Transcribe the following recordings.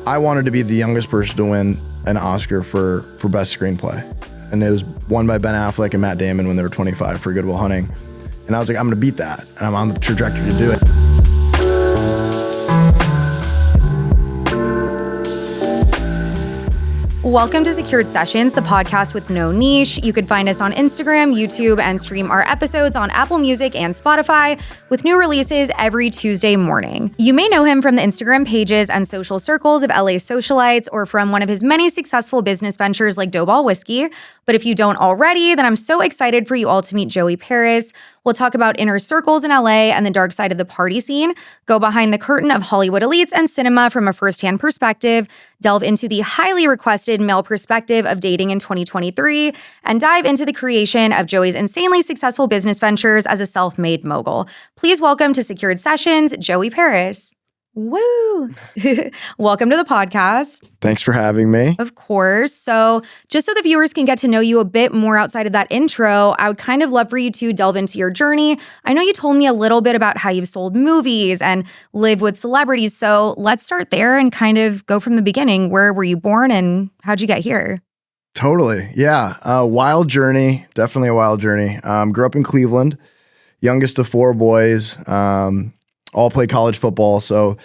I wanted to be the youngest person to win an Oscar for Best Screenplay. And it was won by Ben Affleck and Matt Damon when they were 25 for Good Will Hunting. And I was like, I'm going to beat that. And I'm on the trajectory to do it. Welcome to Secured Sessions, the podcast with no niche. You can find us on Instagram, YouTube, and stream our episodes on Apple Music and Spotify with new releases every Tuesday morning. You may know him from the Instagram pages and social circles of LA socialites or from one of his many successful business ventures like Doughball Whiskey. But if you don't already, then I'm so excited for you all to meet Joey Paris. We'll talk about inner circles in LA and the dark side of the party scene, go behind the curtain of Hollywood elites and cinema from a firsthand perspective, delve into the highly requested male perspective of dating in 2023, and dive into the creation of Joey's insanely successful business ventures as a self-made mogul. Please welcome to Secured Sessions, Joey Paris. Woo! Welcome to the podcast. Thanks for having me. Of course. So just so the viewers can get to know you a bit more outside of that intro, I would kind of love for you to delve into your journey. I know you told me a little bit about how you've sold movies and lived with celebrities. So let's start there and kind of go from the beginning. Where were you born and how'd you get here? Totally. Yeah. Wild journey. Definitely a wild journey. Grew up in Cleveland, youngest of four boys. All played college football, so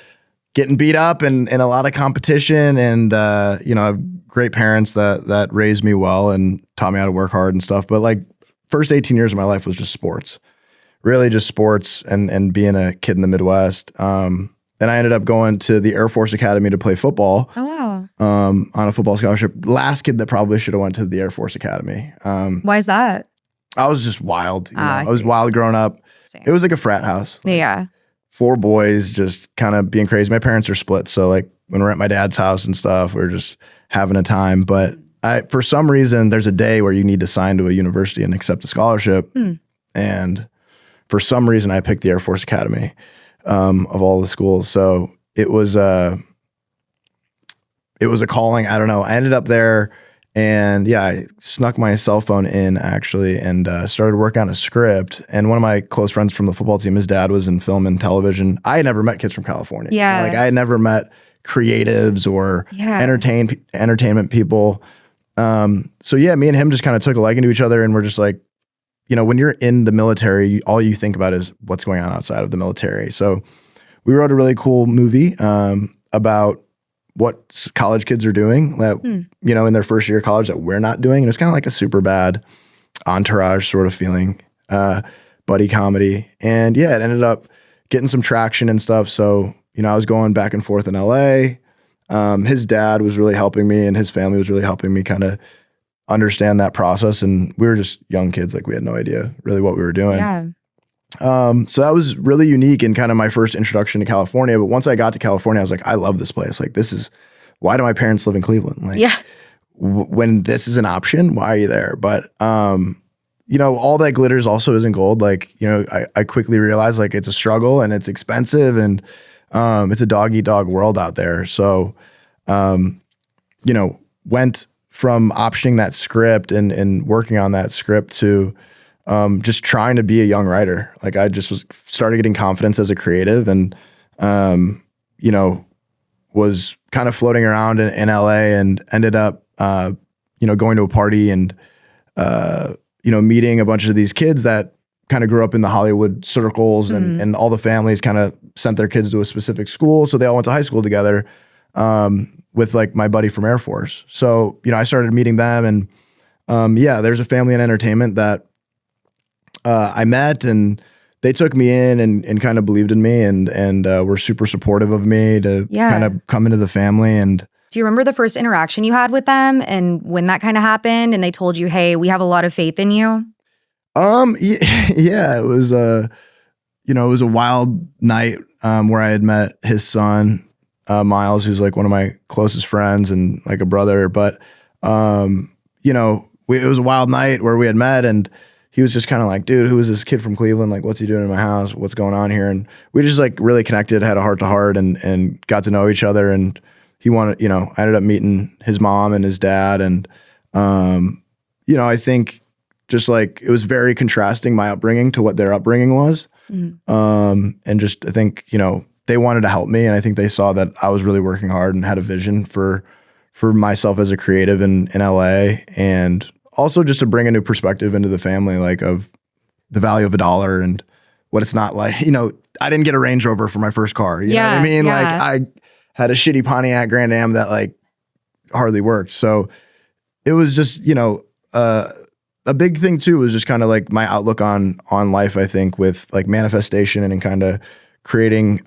getting beat up and a lot of competition, and I have great parents that raised me well and taught me how to work hard and stuff. But like first 18 years of my life was just sports, really just sports and being a kid in the Midwest. Then I ended up going to the Air Force Academy to play football. Oh wow! On a football scholarship. Last kid that probably should have went to the Air Force Academy. Why is that? I was just wild. I was wild growing up. Same. It was like a frat house. Yeah. Four boys just kind of being crazy. My parents are split, so like when we're at my dad's house and stuff, we're just having a time. But for some reason, there's a day where you need to sign to a university and accept a scholarship. And for some reason, I picked the Air Force Academy of all the schools. So it was a calling. I don't know. I ended up there. And yeah, I snuck my cell phone in actually and started working on a script. And one of my close friends from the football team, his dad was in film and television. I had never met kids from California. Yeah. Like I had never met creatives or entertainment people. So yeah, me and him just kind of took a liking to each other, and we're just like, when you're in the military, all you think about is what's going on outside of the military. So we wrote a really cool movie about what college kids are doing that, in their first year of college that we're not doing. And it's kind of like a super bad Entourage sort of feeling, buddy comedy. And yeah, it ended up getting some traction and stuff. So, I was going back and forth in LA. His dad was really helping me and his family was really helping me kind of understand that process. And we were just young kids. Like we had no idea really what we were doing. Yeah. So that was really unique and kind of my first introduction to California. But once I got to California, I was like, I love this place. Like, why do my parents live in Cleveland? Like, when this is an option, why are you there? But, all that glitters also isn't gold. Like, I quickly realized like it's a struggle and it's expensive and, it's a dog eat dog world out there. So, went from optioning that script and working on that script to, just trying to be a young writer. Like I just started getting confidence as a creative and, was kind of floating around in LA and ended up, going to a party and, meeting a bunch of these kids that kind of grew up in the Hollywood circles and all the families kind of sent their kids to a specific school. So they all went to high school together, with like my buddy from Air Force. So, I started meeting them and, there's a family in entertainment that, I met and they took me in and kind of believed in me and were super supportive of me to kind of come into the family. And do you remember the first interaction you had with them and when that kind of happened and they told you, hey, we have a lot of faith in you? Yeah, it was it was a wild night where I had met his son, Miles, who's like one of my closest friends and like a brother. But it was a wild night where we had met and he was just kind of like, dude, who is this kid from Cleveland? Like, what's he doing in my house? What's going on here? And we just like really connected, had a heart to heart and got to know each other. And he wanted, I ended up meeting his mom and his dad. And, I think just like, it was very contrasting my upbringing to what their upbringing was. And just, I think, they wanted to help me. And I think they saw that I was really working hard and had a vision for myself as a creative in LA. And also just to bring a new perspective into the family, like of the value of $1 and what it's not like. I didn't get a Range Rover for my first car. You know what I mean? Like I had a shitty Pontiac Grand Am that like hardly worked. So it was just, a big thing too was just kind of like my outlook on life, I think, with like manifestation and kind of creating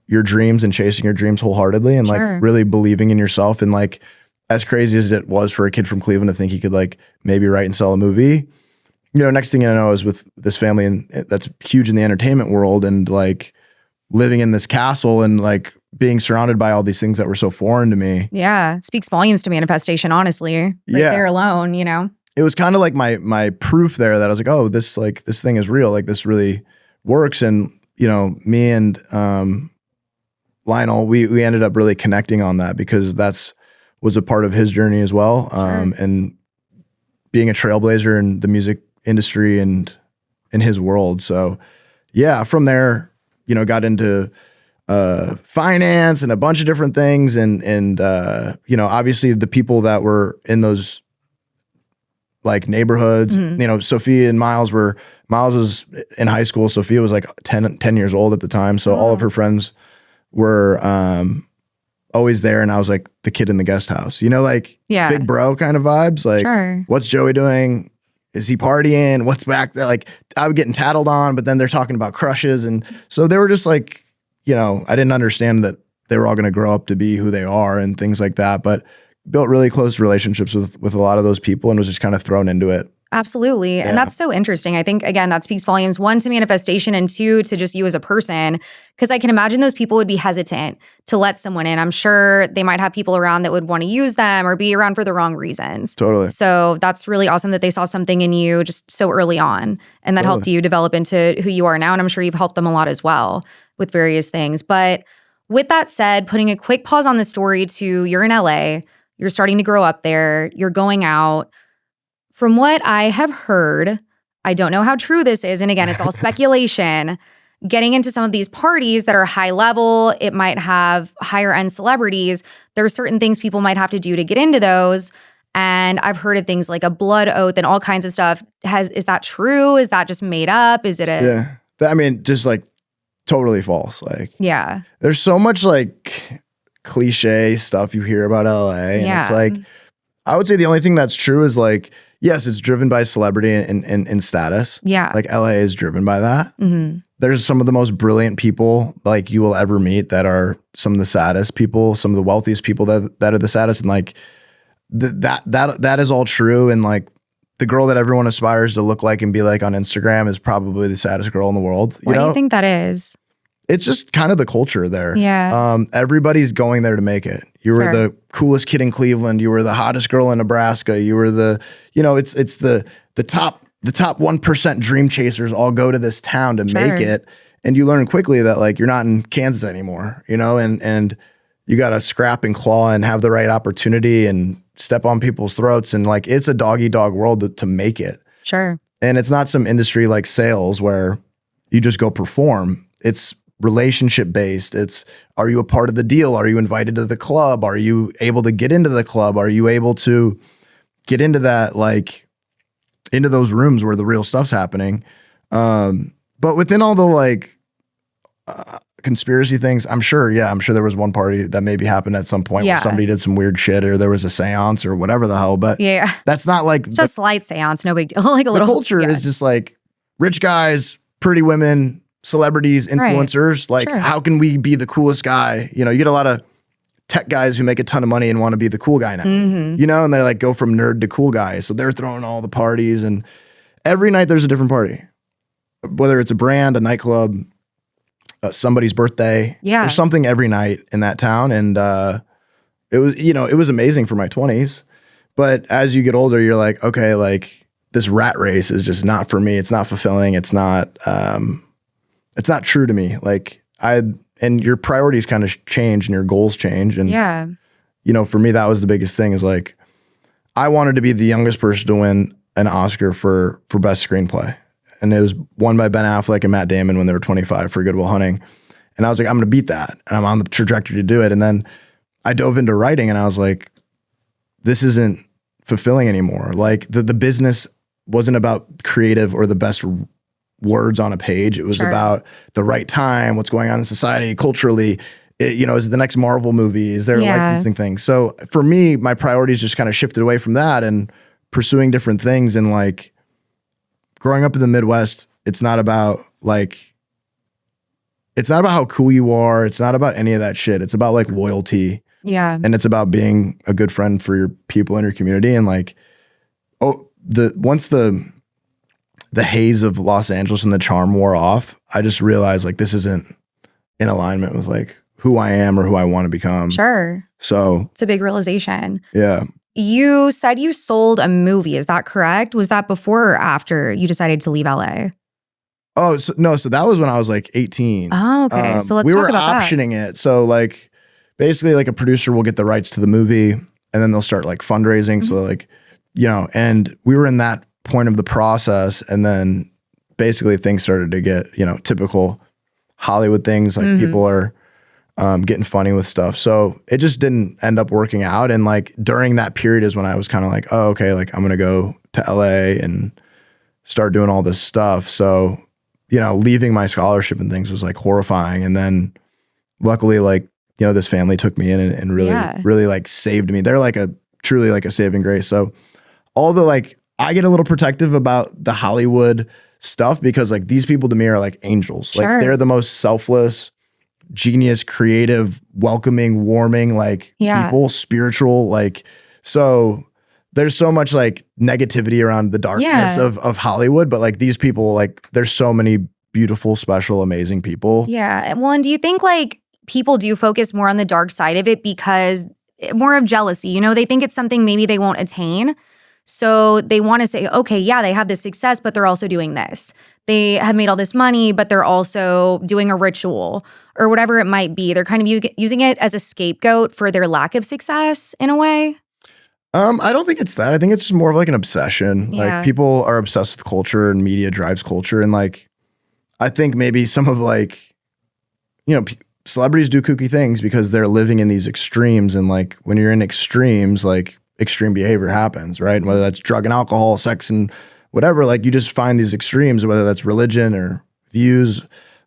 your dreams and chasing your dreams wholeheartedly and like really believing in yourself. And like, as crazy as it was for a kid from Cleveland to think he could like maybe write and sell a movie, next thing I know is with this family and that's huge in the entertainment world and like living in this castle and like being surrounded by all these things that were so foreign to me. Yeah. Speaks volumes to manifestation, honestly. Right there alone, It was kind of like my proof there that I was like, oh, this thing is real. Like this really works. And, me and Lionel, we ended up really connecting on that because was a part of his journey as well. And being a trailblazer in the music industry and in his world. So yeah, from there, got into finance and a bunch of different things. And obviously the people that were in those like neighborhoods, Sophia and Miles was in high school. Sophia was like 10 years old at the time. So all of her friends were always there. And I was like the kid in the guest house, big bro kind of vibes. Like, what's Joey doing? Is he partying? What's back there? Like I was getting tattled on, but then they're talking about crushes. And so they were just like, I didn't understand that they were all going to grow up to be who they are and things like that. But built really close relationships with a lot of those people and was just kind of thrown into it. Absolutely. Yeah. And that's so interesting. I think, again, that speaks volumes, 1, to manifestation, and 2, to just you as a person. Because I can imagine those people would be hesitant to let someone in. I'm sure they might have people around that would want to use them or be around for the wrong reasons. Totally. So that's really awesome that they saw something in you just so early on. And that helped you develop into who you are now. And I'm sure you've helped them a lot as well with various things. But with that said, putting a quick pause on the story to you're in LA, you're starting to grow up there, you're going out. From what I have heard, I don't know how true this is, and again, it's all speculation, getting into some of these parties that are high level, it might have higher end celebrities. There are certain things people might have to do to get into those. And I've heard of things like a blood oath and all kinds of stuff. Is that true? Is that just made up? Is it Yeah. I mean, just like totally false. Like, yeah. There's so much like cliche stuff you hear about LA. And it's like, I would say the only thing that's true is like, yes, it's driven by celebrity and status. Yeah. Like LA is driven by that. Mm-hmm. There's some of the most brilliant people like you will ever meet that are some of the saddest people, some of the wealthiest people that are the saddest. And like that is all true. And like the girl that everyone aspires to look like and be like on Instagram is probably the saddest girl in the world. Why do you think that is? It's just kind of the culture there. Yeah. Everybody's going there to make it. You were the coolest kid in Cleveland. You were the hottest girl in Nebraska. You were it's the top 1% dream chasers all go to this town to make it. And you learn quickly that like you're not in Kansas anymore, and you got to scrap and claw and have the right opportunity and step on people's throats. And like, it's a dog eat dog world to make it. Sure. And it's not some industry like sales where you just go perform. It's relationship based. It's, are you a part of the deal? Are you invited to the club? Are you able to get into the club? Are you able to get into that, like into those rooms where the real stuff's happening? But within all the like conspiracy things, I'm sure there was one party that maybe happened at some point where somebody did some weird shit or there was a seance or whatever the hell. But that's not like it's just slight seance, no big deal. Like a little culture is just like rich guys, pretty women, celebrities, influencers. Like, how can we be the coolest guy? You get a lot of tech guys who make a ton of money and want to be the cool guy now, and they like go from nerd to cool guy. So they're throwing all the parties, and every night there's a different party, whether it's a brand, a nightclub, somebody's birthday. Yeah. There's something every night in that town. And it was amazing for my 20s. But as you get older, you're like, okay, like this rat race is just not for me. It's not fulfilling. It's not true to me. Like and your priorities kind of change and your goals change. And, for me, that was the biggest thing is like, I wanted to be the youngest person to win an Oscar for best screenplay. And it was won by Ben Affleck and Matt Damon when they were 25 for Good Will Hunting. And I was like, I'm going to beat that. And I'm on the trajectory to do it. And then I dove into writing and I was like, this isn't fulfilling anymore. Like the business wasn't about creative or the best words on a page. It was about the right time, what's going on in society, culturally. Is it the next Marvel movie? Is there a licensing thing? So for me, my priorities just kind of shifted away from that and pursuing different things. And like growing up in the Midwest, it's not about how cool you are. It's not about any of that shit. It's about like loyalty. Yeah. And it's about being a good friend for your people in your community. And like, once the haze of Los Angeles and the charm wore off, I just realized like this isn't in alignment with like who I am or who I want to become. Sure. So it's a big realization. Yeah. You said you sold a movie. Is that correct? Was that before or after you decided to leave LA? Oh, no. So that was when I was like 18. Oh, okay. So let's talk about that. We were optioning it. So like basically like a producer will get the rights to the movie and then they'll start like fundraising. So like, and we were in that point of the process. And then basically things started to get, typical Hollywood things. Like people are getting funny with stuff. So it just didn't end up working out. And like during that period is when I was kind of like, oh, okay, like I'm going to go to LA and start doing all this stuff. So, leaving my scholarship and things was like horrifying. And then luckily, like, this family took me in and really like saved me. They're like truly like a saving grace. So all the like, I get a little protective about the Hollywood stuff because like these people to me are like angels. Sure. Like they're the most selfless, genius, creative, welcoming, warming, like people, spiritual, like, so there's so much like negativity around the darkness of Hollywood, but like these people, like there's so many beautiful, special, amazing people. Yeah. Well, and do you think like people do focus more on the dark side of it because more of jealousy, they think it's something maybe they won't attain. So they want to say, okay, yeah, they have this success, but they're also doing this. They have made all this money, but they're also doing a ritual or whatever it might be. They're kind of using it as a scapegoat for their lack of success in a way. I don't think it's that. I think it's just more of like an obsession. Yeah. Like people are obsessed with culture and media drives culture. And like, I think maybe some of like, celebrities do kooky things because they're living in these extremes. And like, when you're in extremes, like extreme behavior happens, right? Whether that's drug and alcohol, sex and whatever, like you just find these extremes, whether that's religion or views.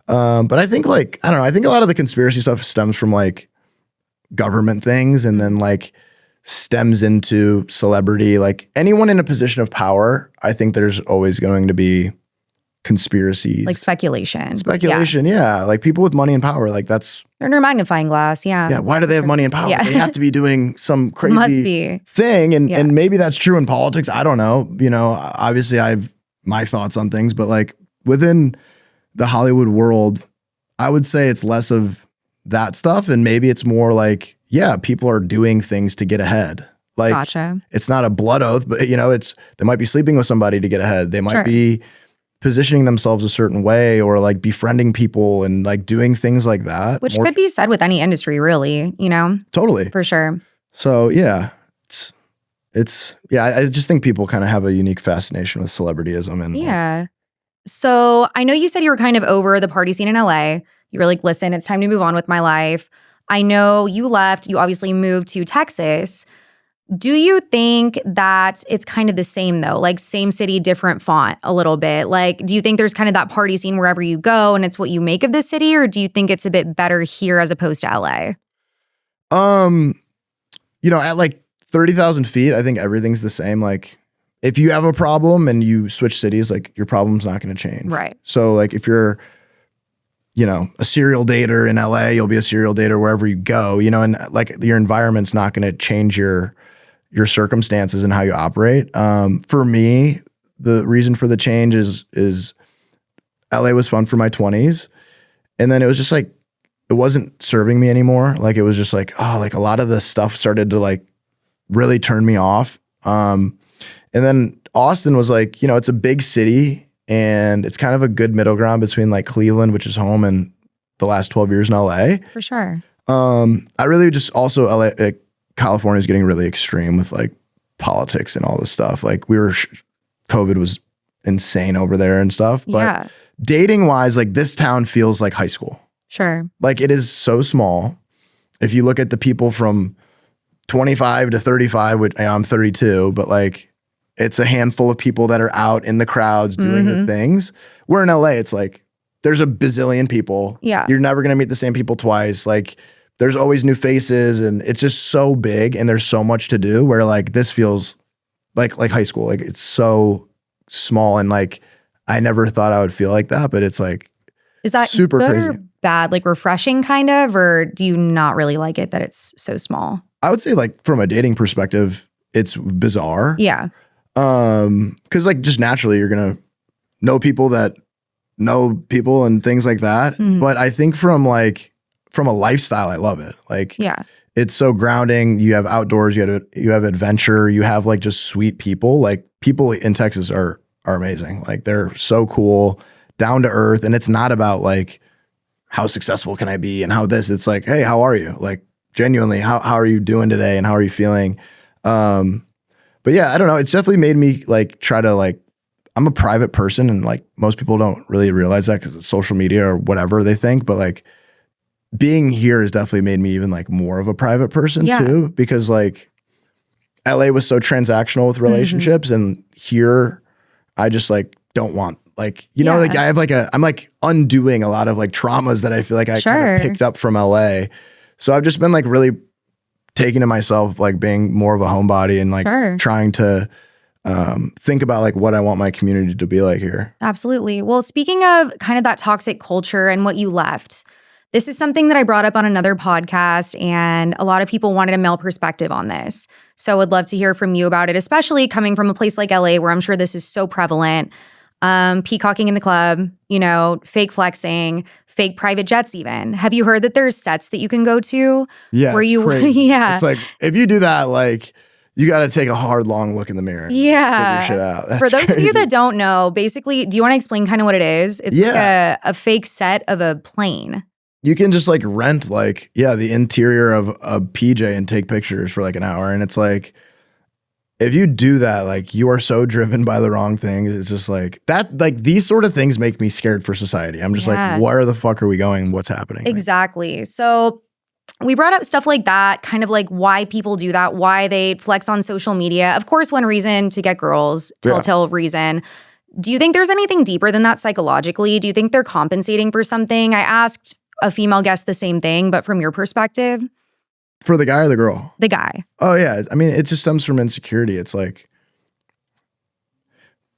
But I think like, I don't know, I think a lot of the conspiracy stuff stems from like government things and then like stems into celebrity. Like anyone in a position of power, I think there's always going to be conspiracies. Like speculation. Yeah. Like people with money and power, like that's... They're under a magnifying glass, yeah. Yeah, why do they have money and power? Yeah. They have to be doing some crazy Must be. thing. And maybe that's true in politics. I don't know. Obviously I have my thoughts on things, but like within the Hollywood world, I would say it's less of that stuff. And maybe it's more like, yeah, people are doing things to get ahead. Like, gotcha. It's not a blood oath, but they might be sleeping with somebody to get ahead. They might be positioning themselves a certain way or like befriending people and like doing things like that. Which could be said with any industry, really, Totally. For sure. So yeah, I just think people kind of have a unique fascination with celebrityism. And So I know you said you were kind of over the party scene in LA. You were like, listen, it's time to move on with my life. I know you left, you obviously moved to Texas. Do you think that it's kind of the same though? Like same city, different font a little bit? Like, do you think there's kind of that party scene wherever you go and it's what you make of the city? Or do you think it's a bit better here as opposed to LA? At like 30,000 feet, I think everything's the same. Like if you have a problem and you switch cities, like your problem's not going to change. Right. So like if you're, a serial dater in LA, you'll be a serial dater wherever you go, and like your environment's not going to change your circumstances and how you operate. For me, the reason for the change is LA was fun for my 20s. And then it was just like, it wasn't serving me anymore. Like it was just like, like a lot of the stuff started to like really turn me off. And then Austin was like, it's a big city and it's kind of a good middle ground between like Cleveland, which is home, and the last 12 years in LA. For sure. I really just also LA, California is getting really extreme with like politics and all this stuff. Like COVID was insane over there and stuff. But dating wise, like this town feels like high school. Sure. Like it is so small. If you look at the people from 25 to 35, which I'm 32, but like it's a handful of people that are out in the crowds doing the things. Where in LA, it's like there's a bazillion people. Yeah. You're never going to meet the same people twice. Like there's always new faces and it's just so big and there's so much to do where like this feels like high school. Like it's so small and like I never thought I would feel like that, but it's like is that super good crazy. Or bad, like refreshing kind of, or do you not really like it that it's so small? I would say like from a dating perspective, it's bizarre. Yeah. Cause like just naturally you're gonna know people that know people and things like that. But I think from a lifestyle, I love it. Like it's so grounding. You have outdoors, you have adventure, you have like just sweet people. Like people in Texas are amazing. Like they're so cool, down to earth. And it's not about like how successful can I be and how this, it's like, hey, how are you? Like genuinely, how are you doing today and how are you feeling? But yeah, I don't know. It's definitely made me like try to like, I'm a private person and like most people don't really realize that because it's social media or whatever they think. But like being here has definitely made me even like more of a private person too, because like LA was so transactional with relationships and here I just like don't want like, you know, like I have like I'm like undoing a lot of like traumas that I feel like I kind of picked up from LA. So I've just been like really taking to myself, like being more of a homebody and like trying to think about like what I want my community to be like here. Absolutely. Well, speaking of kind of that toxic culture and what you left, this is something that I brought up on another podcast and a lot of people wanted a male perspective on this. So I would love to hear from you about it, especially coming from a place like LA where I'm sure this is so prevalent. Peacocking in the club, you know, fake flexing, fake private jets even. Have you heard that there's sets that you can go to? Yeah, where you crazy. It's like, if you do that, like, you got to take a hard, long look in the mirror. Yeah. Figure shit out. That's For those crazy. of you that don't know, basically, do you want to explain kind of what it is? It's like a fake set of a plane. You can just like rent like, the interior of a PJ and take pictures for like an hour. And it's like, if you do that, like you are so driven by the wrong things. It's just like that, like these sort of things make me scared for society. I'm just like, where the fuck are we going? What's happening? Exactly. So we brought up stuff like that, kind of like why people do that, why they flex on social media. Of course, one reason to get girls, telltale reason. Do you think there's anything deeper than that psychologically? Do you think they're compensating for something? I asked a female guest the same thing, but from your perspective? For the guy or the girl? The guy. Oh, yeah. I mean, it just stems from insecurity. It's like,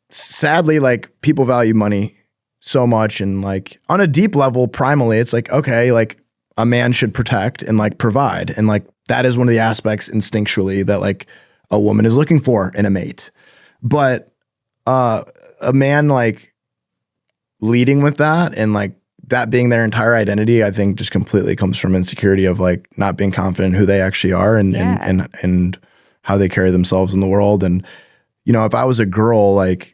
sadly, like people value money so much. And like on a deep level, primally, it's like, okay, like a man should protect and like provide. And like that is one of the aspects instinctually that like a woman is looking for in a mate. But a man like leading with that and like that being their entire identity, I think just completely comes from insecurity of like not being confident in who they actually are and how they carry themselves in the world. And, you know, if I was a girl, like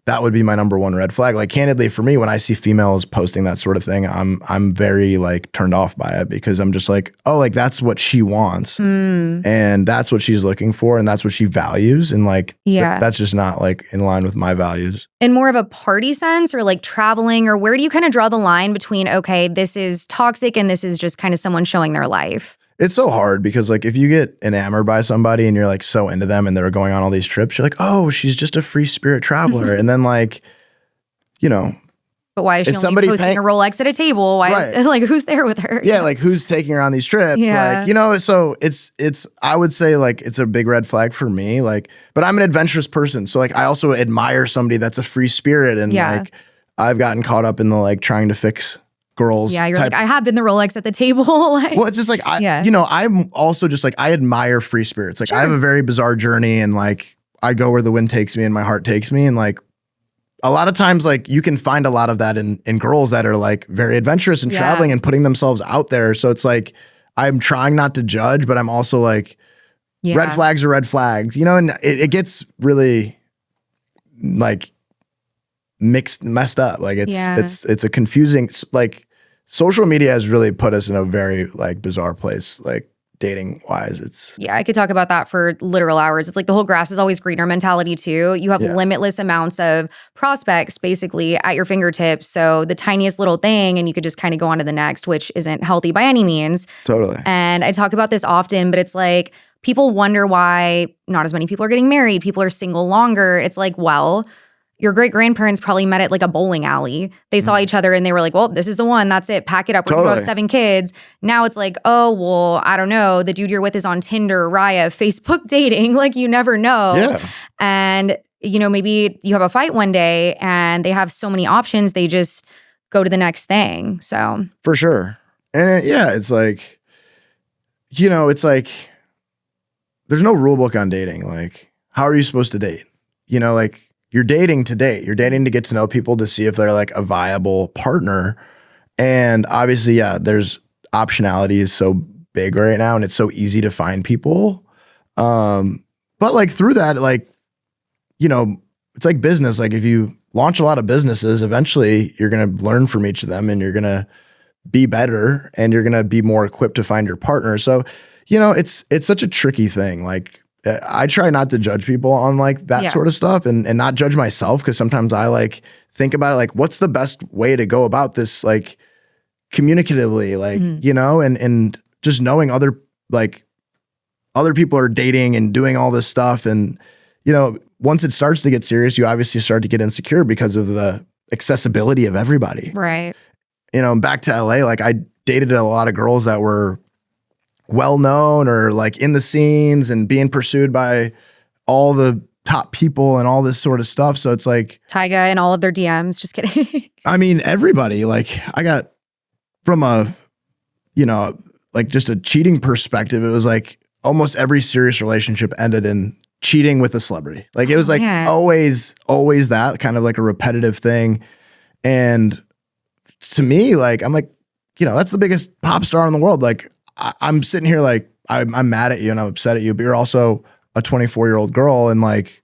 that would be my number one red flag. Like candidly for me, when I see females posting that sort of thing, I'm very like turned off by it because I'm just like, oh, like that's what she wants and that's what she's looking for and that's what she values. And like, that's just not like in line with my values. In more of a party sense or like traveling, or where do you kind of draw the line between, okay, this is toxic and this is just kind of someone showing their life? It's so hard because like if you get enamored by somebody and you're like so into them and they're going on all these trips, you're like, oh, she's just a free spirit traveler. And then like, you know. But why is she only posting a Rolex at a table? Why like who's there with her? Yeah, like who's taking her on these trips? Yeah. Like, you know, so it's I would say like it's a big red flag for me. Like, but I'm an adventurous person. So like I also admire somebody that's a free spirit. And like I've gotten caught up in the like trying to fix girls. Yeah, you're like, I have been the Rolex at the table. Like, well, it's just like, you know, I'm also just like, I admire free spirits. Like I have a very bizarre journey and like, I go where the wind takes me and my heart takes me. And like, a lot of times, like you can find a lot of that in girls that are like very adventurous and traveling and putting themselves out there. So it's like, I'm trying not to judge, but I'm also like, red flags are red flags, you know, and it gets really like messed up. Like it's a confusing, like social media has really put us in a very like bizarre place. Like dating wise. It's yeah, I could talk about that for literal hours. It's like the whole grass is always greener mentality too. You have limitless amounts of prospects basically at your fingertips. So the tiniest little thing and you could just kind of go on to the next, which isn't healthy by any means. Totally. And I talk about this often, but it's like people wonder why not as many people are getting married. People are single longer. It's like, well, your great-grandparents probably met at like a bowling alley. They saw each other and they were like, well, this is the one. That's it. Pack it up. We're going to have 7 kids. Now it's like, oh, well, I don't know. The dude you're with is on Tinder, Raya, Facebook dating. Like, you never know. Yeah. And, you know, maybe you have a fight one day and they have so many options. They just go to the next thing. So. For sure. And it's like, you know, it's like there's no rule book on dating. Like, how are you supposed to date? You know, like, you're dating to date. You're dating to get to know people to see if they're like a viable partner. And obviously, there's optionality is so big right now and it's so easy to find people. But like through that, like, you know, it's like business. Like if you launch a lot of businesses, eventually you're going to learn from each of them and you're going to be better and you're going to be more equipped to find your partner. So, you know, it's such a tricky thing. Like, I try not to judge people on like that sort of stuff and not judge myself because sometimes I like think about it like what's the best way to go about this like communicatively like you know and just knowing other people are dating and doing all this stuff and you know once it starts to get serious you obviously start to get insecure because of the accessibility of everybody. Right. You know, back to LA, like I dated a lot of girls that were well-known or like in the scenes and being pursued by all the top people and all this sort of stuff. So it's like Tyga and all of their DMs. Just kidding. I mean, everybody, like I got from a, you know, like just a cheating perspective, it was like almost every serious relationship ended in cheating with a celebrity. Like it was like always that kind of like a repetitive thing. And to me, like, I'm like, you know, that's the biggest pop star in the world. Like I'm sitting here like I'm mad at you and I'm upset at you, but you're also a 24-year-old girl and like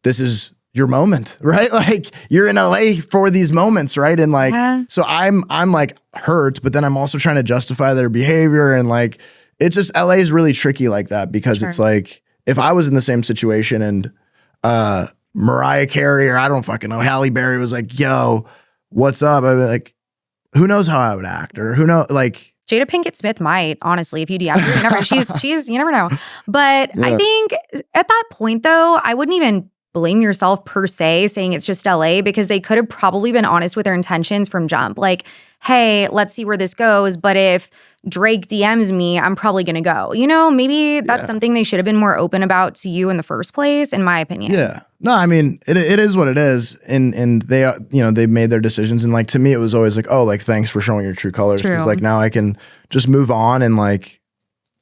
this is your moment, right? Like you're in LA for these moments, right? And like so I'm like hurt, but then I'm also trying to justify their behavior and like it's just LA is really tricky like that because it's like if I was in the same situation and Mariah Carey or I don't fucking know, Halle Berry was like, yo, what's up? I'd be like, who knows how I would act or who knows like Jada Pinkett Smith might, honestly, if you DM her, you never, she's, you never know. But I think at that point though, I wouldn't even blame yourself per se saying it's just LA because they could have probably been honest with their intentions from jump. Like, hey, let's see where this goes. But if Drake DMs me, I'm probably going to go. You know, maybe that's something they should have been more open about to you in the first place, in my opinion. Yeah. No, I mean, it is what it is. And they, you know, they made their decisions. And like, to me, it was always like, oh, like, thanks for showing your true colors. Because like now I can just move on. And like,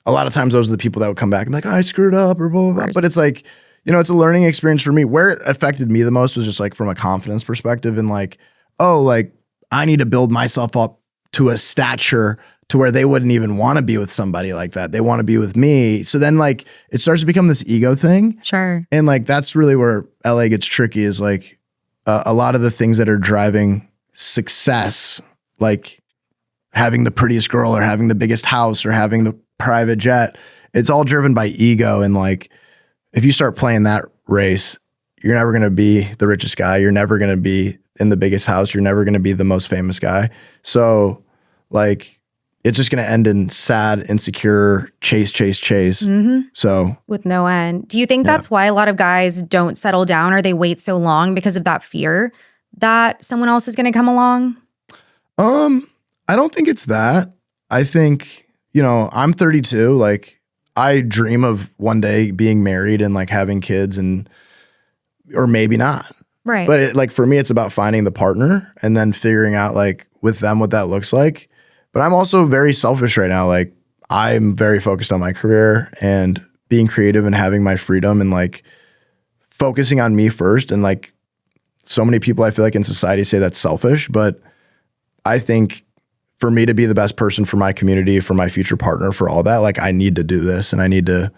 a lot of times those are the people that would come back and be like, oh, I screwed up or blah, blah, blah. But it's like, you know, it's a learning experience for me. Where it affected me the most was just like from a confidence perspective and like, oh, like I need to build myself up to a stature to where they wouldn't even want to be with somebody like that. They want to be with me. So then like it starts to become this ego thing. Sure. And like that's really where LA gets tricky is like a lot of the things that are driving success, like having the prettiest girl or having the biggest house or having the private jet, it's all driven by ego. And like if you start playing that race, you're never going to be the richest guy. You're never going to be in the biggest house. You're never going to be the most famous guy. So like, it's just going to end in sad, insecure, chase. So with no end. Do you think that's why a lot of guys don't settle down or they wait so long because of that fear that someone else is going to come along? I don't think it's that. I think, you know, I'm 32. Like I dream of one day being married and like having kids or maybe not. Right. But like for me, it's about finding the partner and then figuring out like with them what that looks like. But I'm also very selfish right now. Like I'm very focused on my career and being creative and having my freedom and like focusing on me first. And like so many people I feel like in society say that's selfish, but I think for me to be the best person for my community, for my future partner, for all that, like I need to do this and I need to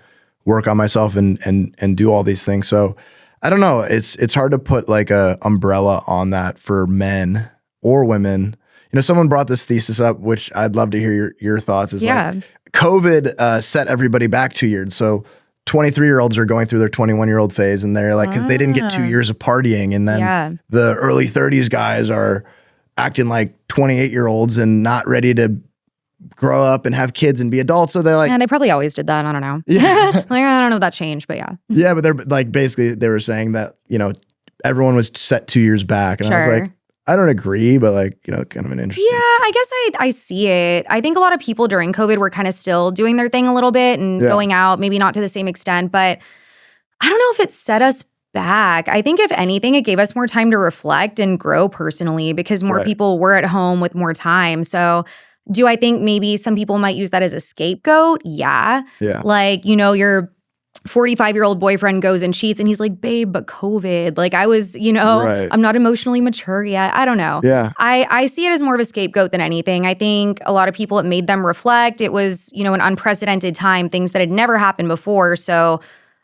work on myself and do all these things. So I don't know. It's hard to put like a umbrella on that for men or women. You know, someone brought this thesis up, which I'd love to hear your thoughts. Is like, COVID set everybody back 2 years. So 23-year-olds are going through their 21-year-old phase, and they're like, because they didn't get 2 years of partying. And then the early 30s guys are acting like 28-year-olds and not ready to grow up and have kids and be adults. So they're like, yeah, they probably always did that. I don't know. Yeah. Like, I don't know if that changed, but yeah. Yeah, but they're like, basically they were saying that, you know, everyone was set 2 years back. And I was like, I don't agree, but like, you know, kind of an interesting. Yeah, I guess I see it. I think a lot of people during COVID were kind of still doing their thing a little bit and going out, maybe not to the same extent, but I don't know if it set us back. I think if anything, it gave us more time to reflect and grow personally because more people were at home with more time. So do I think maybe some people might use that as a scapegoat? Yeah. Like, you know, your 45-year-old boyfriend goes and cheats and he's like, babe, but COVID. Like I was, you know, I'm not emotionally mature yet. I don't know. Yeah. I see it as more of a scapegoat than anything. I think a lot of people, it made them reflect. It was, you know, an unprecedented time, things that had never happened before. So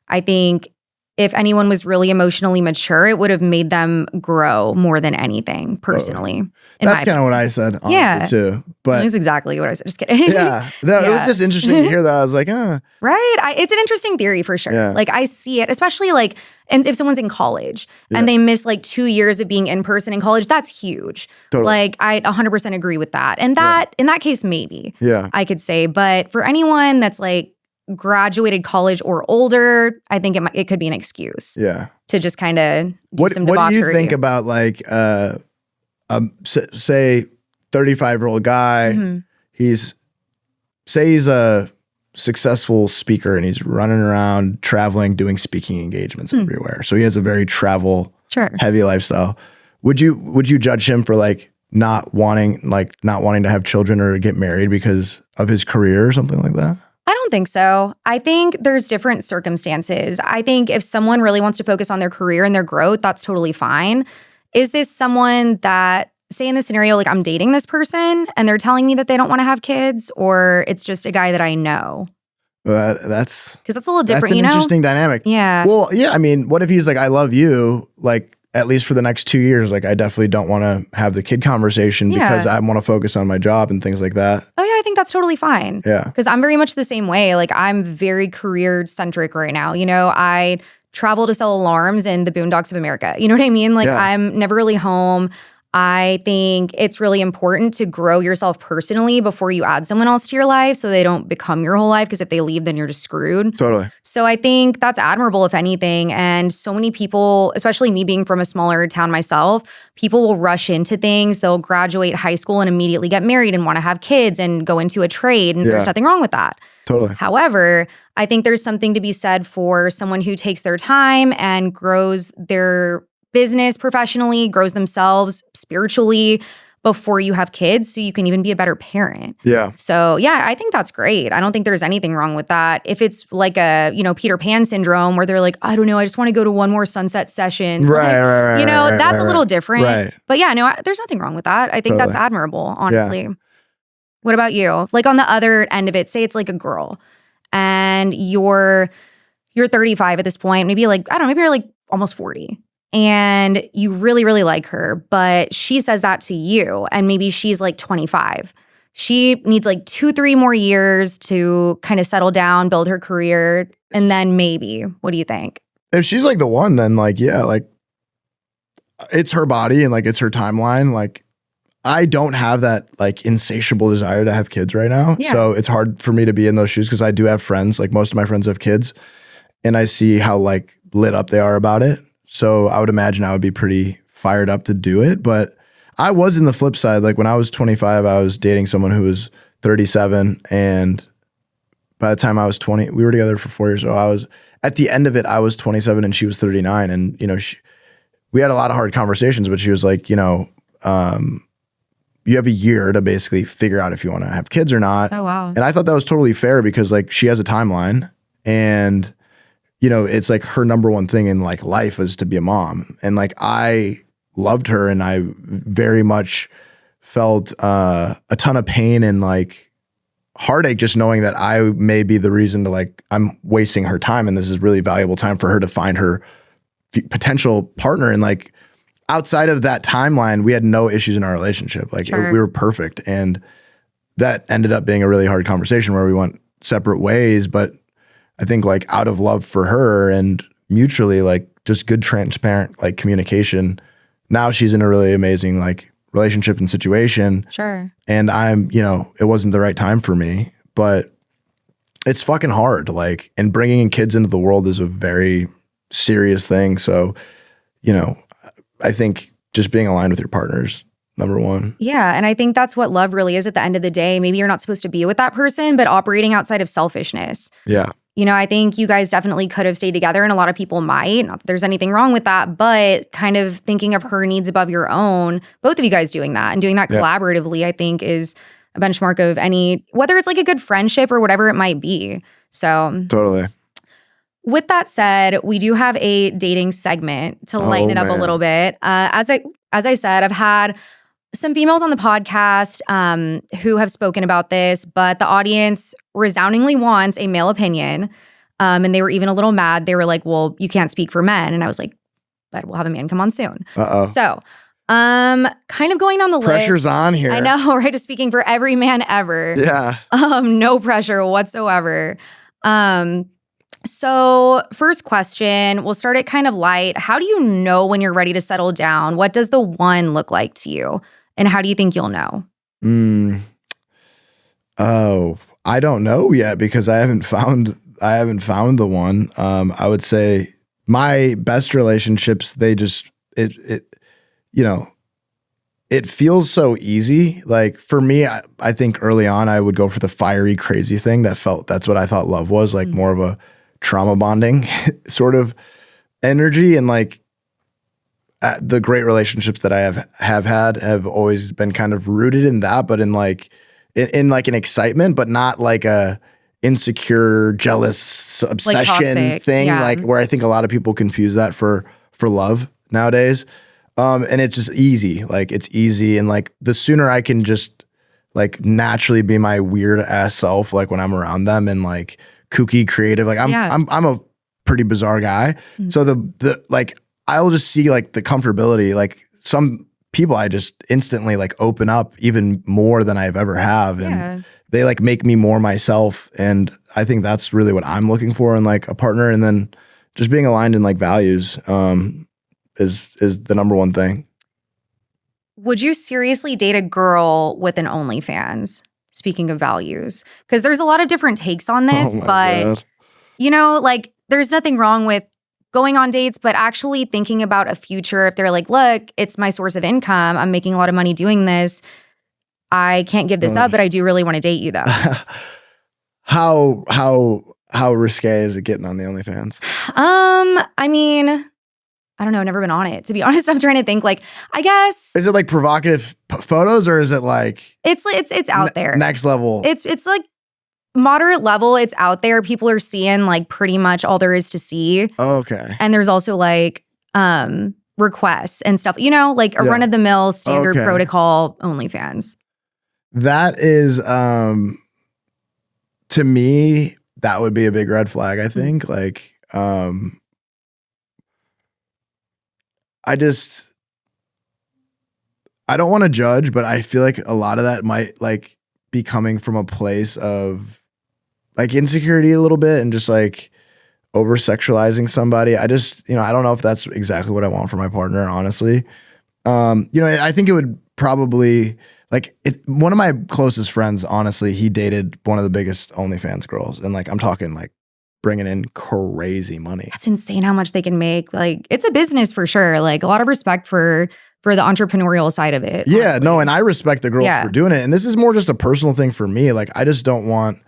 I think if anyone was really emotionally mature, it would have made them grow more than anything, personally. That's kind of what I said, honestly, too. But that's exactly what I said. Just kidding. Yeah. It was just interesting to hear that. I was like, Right. It's an interesting theory for sure. Yeah. Like, I see it, especially like, and if someone's in college and they miss like 2 years of being in person in college, that's huge. Totally. Like, I 100% agree with that. And that, in that case, maybe. I could say. But for anyone that's like, graduated college or older, I think it could be an excuse. Yeah. To just kind of do some debauchery. What do you think about like, say 35-year-old guy, he's a successful speaker and he's running around traveling, doing speaking engagements everywhere. So he has a very travel heavy lifestyle. Would you judge him for like not wanting to have children or get married because of his career or something like that? I don't think so. I think there's different circumstances. I think if someone really wants to focus on their career and their growth, that's totally fine. Is this someone that, say in the scenario, like I'm dating this person and they're telling me that they don't want to have kids, or it's just a guy that I know? That's because that's a little different, you know? That's an interesting dynamic. Yeah. Well, yeah, I mean, what if he's like, I love you, like, at least for the next 2 years, like I definitely don't want to have the kid conversation because I want to focus on my job and things like that. Oh yeah, I think that's totally fine. Yeah. Because I'm very much the same way. Like I'm very career centric right now. You know, I travel to sell alarms in the boondocks of America. You know what I mean? Like I'm never really home. I think it's really important to grow yourself personally before you add someone else to your life so they don't become your whole life, because if they leave, then you're just screwed. Totally. So I think that's admirable, if anything. And so many people, especially me being from a smaller town myself, people will rush into things. They'll graduate high school and immediately get married and want to have kids and go into a trade. And there's nothing wrong with that. Totally. However, I think there's something to be said for someone who takes their time and grows their business professionally, grows themselves spiritually before you have kids, so you can even be a better parent. Yeah. So yeah, I think that's great. I don't think there's anything wrong with that. If it's like a, you know, Peter Pan syndrome where they're like, I don't know, I just want to go to one more sunset session. Right. You know, that's a little different. Right. But yeah, no, there's nothing wrong with that. I think that's admirable, honestly. Yeah. What about you? Like on the other end of it, say it's like a girl and you're 35 at this point, maybe like, I don't know, maybe you're like almost 40. And you really, really like her, but she says that to you, and maybe she's like 25. She needs like 2-3 more years to kind of settle down, build her career, and then maybe. What do you think? If she's like the one, then like, yeah, like it's her body and like it's her timeline. Like I don't have that like insatiable desire to have kids right now. Yeah. So it's hard for me to be in those shoes because I do have friends, like most of my friends have kids, and I see how like lit up they are about it. So I would imagine I would be pretty fired up to do it. But I was in the flip side. Like when I was 25, I was dating someone who was 37. And by the time I was 20, we were together for 4 years. So I was, at the end of it, I was 27 and she was 39. And, you know, we had a lot of hard conversations, but she was like, you know, you have a year to basically figure out if you want to have kids or not. Oh, wow. And I thought that was totally fair because like she has a timeline and you know, it's like her number one thing in like life is to be a mom. And like I loved her and I very much felt a ton of pain and like heartache just knowing that I may be the reason to like, I'm wasting her time and this is really valuable time for her to find her potential partner. And like outside of that timeline, we had no issues in our relationship. Like we were perfect. And that ended up being a really hard conversation where we went separate ways. But I think like out of love for her and mutually like just good, transparent like communication, now she's in a really amazing like relationship and situation. Sure. And I'm, it wasn't the right time for me, but it's fucking hard. Like, and bringing in kids into the world is a very serious thing. So, I think just being aligned with your partners, number one. Yeah. And I think that's what love really is at the end of the day. Maybe you're not supposed to be with that person, but operating outside of selfishness. Yeah. I think you guys definitely could have stayed together, and a lot of people might. Not that there's anything wrong with that, but kind of thinking of her needs above your own, both of you guys doing that and doing that collaboratively, I think is a benchmark of any, whether it's like a good friendship or whatever it might be. So totally. With that said, we do have a dating segment to lighten it up a little bit. As I said, I've had some females on the podcast who have spoken about this, but the audience resoundingly wants a male opinion. And they were even a little mad. They were like, well, you can't speak for men. And I was like, but we'll have a man come on soon. So kind of going down the list. Pressure's on here. I know, right? Just speaking for every man ever. Yeah. No pressure whatsoever. So first question, we'll start it kind of light. How do you know when you're ready to settle down? What does the one look like to you? And how do you think you'll know? Oh, I don't know yet because I haven't found the one. I would say my best relationships, they just, it feels so easy. Like for me, I think early on I would go for the fiery, crazy thing that's what I thought love was, like more of a trauma bonding sort of energy. And like the great relationships that I have had have always been kind of rooted in that, but in like an excitement, but not like a insecure, jealous obsession like thing. Yeah. Like where I think a lot of people confuse that for love nowadays. And it's just easy. Like it's easy. And like the sooner I can just like naturally be my weird ass self, like when I'm around them and like kooky creative, like I'm a pretty bizarre guy. Mm-hmm. So the like, I'll just see like the comfortability, like some people I just instantly like open up even more than I've ever have. And they like make me more myself. And I think that's really what I'm looking for in like a partner. And then just being aligned in like values, is the number one thing. Would you seriously date a girl with an OnlyFans? Speaking of values, because there's a lot of different takes on this, but God. Like there's nothing wrong with going on dates, but actually thinking about a future. If they're like, look, it's my source of income. I'm making a lot of money doing this. I can't give this up, but I do really want to date you though. How risque is it getting on the OnlyFans? I mean, I don't know. I've never been on it. To be honest, I'm trying to think. Like, I guess is it like provocative photos or is it like it's out there next level? It's like moderate level. It's out there. People are seeing like pretty much all there is to see. Okay. And there's also like requests and stuff. Like a run of the mill standard protocol OnlyFans. That is to me that would be a big red flag. I think like I don't want to judge, but I feel like a lot of that might like be coming from a place of like insecurity a little bit and just like over sexualizing somebody. I just, I don't know if that's exactly what I want for my partner, honestly. I think it would probably one of my closest friends, honestly, he dated one of the biggest OnlyFans girls. And like, I'm talking like bringing in crazy money. That's insane how much they can make. Like it's a business for sure. Like a lot of respect for the entrepreneurial side of it. Yeah, honestly. No, and I respect the girl for doing it. And this is more just a personal thing for me. Like I just don't want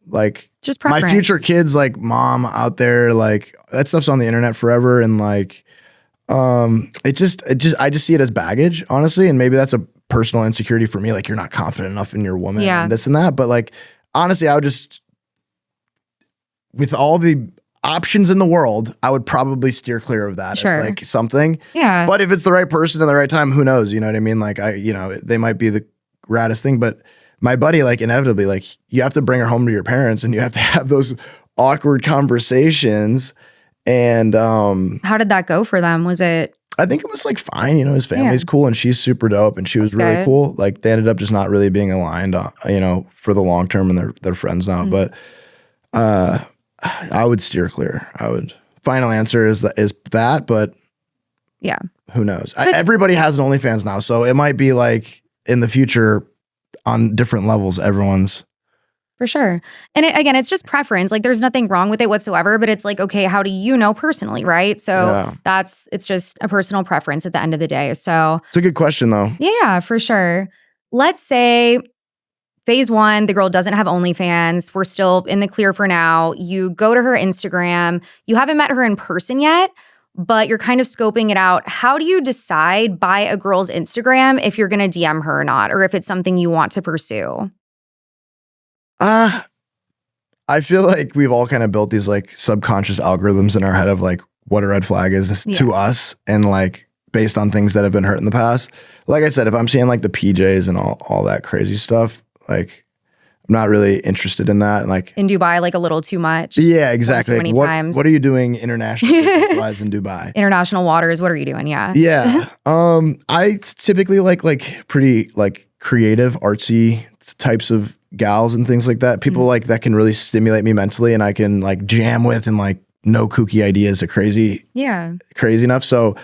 like just preference. My future kids, like mom out there, like that stuff's on the internet forever. And like, I just see it as baggage, honestly. And maybe that's a personal insecurity for me. Like you're not confident enough in your woman and this and that. But like, honestly, I would just, with all the options in the world, I would probably steer clear of that. Sure. It's like something. Yeah. But if it's the right person at the right time, who knows? You know what I mean? Like they might be the raddest thing, but my buddy, like inevitably, like you have to bring her home to your parents and you have to have those awkward conversations. And how did that go for them? Was it I think it was like fine. His family's cool and she's super dope and she was really cool. Like they ended up just not really being aligned, for the long term, and they're friends now. But I would steer clear. Final answer is that, but yeah, who knows? Everybody has an OnlyFans now, so it might be like in the future on different levels, everyone's. For sure. And again, it's just preference. Like there's nothing wrong with it whatsoever, but it's like, okay, how do you know personally, right? So it's just a personal preference at the end of the day. So it's a good question though. Yeah, for sure. Let's say phase 1, the girl doesn't have OnlyFans. We're still in the clear for now. You go to her Instagram. You haven't met her in person yet, but you're kind of scoping it out. How do you decide by a girl's Instagram if you're going to DM her or not, or if it's something you want to pursue? I feel like we've all kind of built these like subconscious algorithms in our head of like what a red flag is to us, and like based on things that have been hurt in the past. Like I said, if I'm seeing like the PJs and all that crazy stuff, like I'm not really interested in that. And like in Dubai, like a little too much. Yeah, exactly. Too many times. What are you doing internationally wise in Dubai? International waters. What are you doing? Yeah. Yeah. I typically like pretty like creative, artsy types of gals and things like that. People like that can really stimulate me mentally, and I can like jam with, and like no kooky ideas are crazy enough. So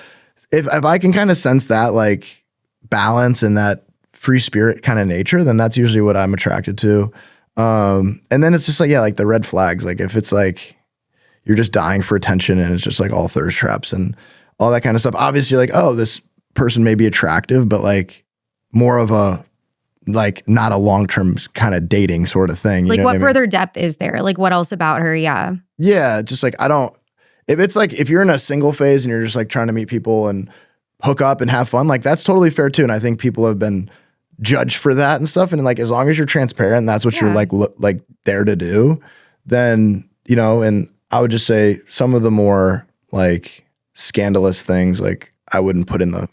if I can kind of sense that like balance and that free spirit kind of nature, then that's usually what I'm attracted to. And then it's just like, like the red flags. Like if it's like you're just dying for attention and it's just like all thirst traps and all that kind of stuff. Obviously you're like, oh, this person may be attractive, but like more of a like not a long-term kind of dating sort of thing. Like what further depth is there? Like what else about her? Yeah. Yeah. Just like, if you're in a single phase and you're just like trying to meet people and hook up and have fun, like that's totally fair too. And I think people have been judged for that and stuff. And like, as long as you're transparent and that's what you're like there to do, then, and I would just say some of the more like scandalous things, like I wouldn't put in the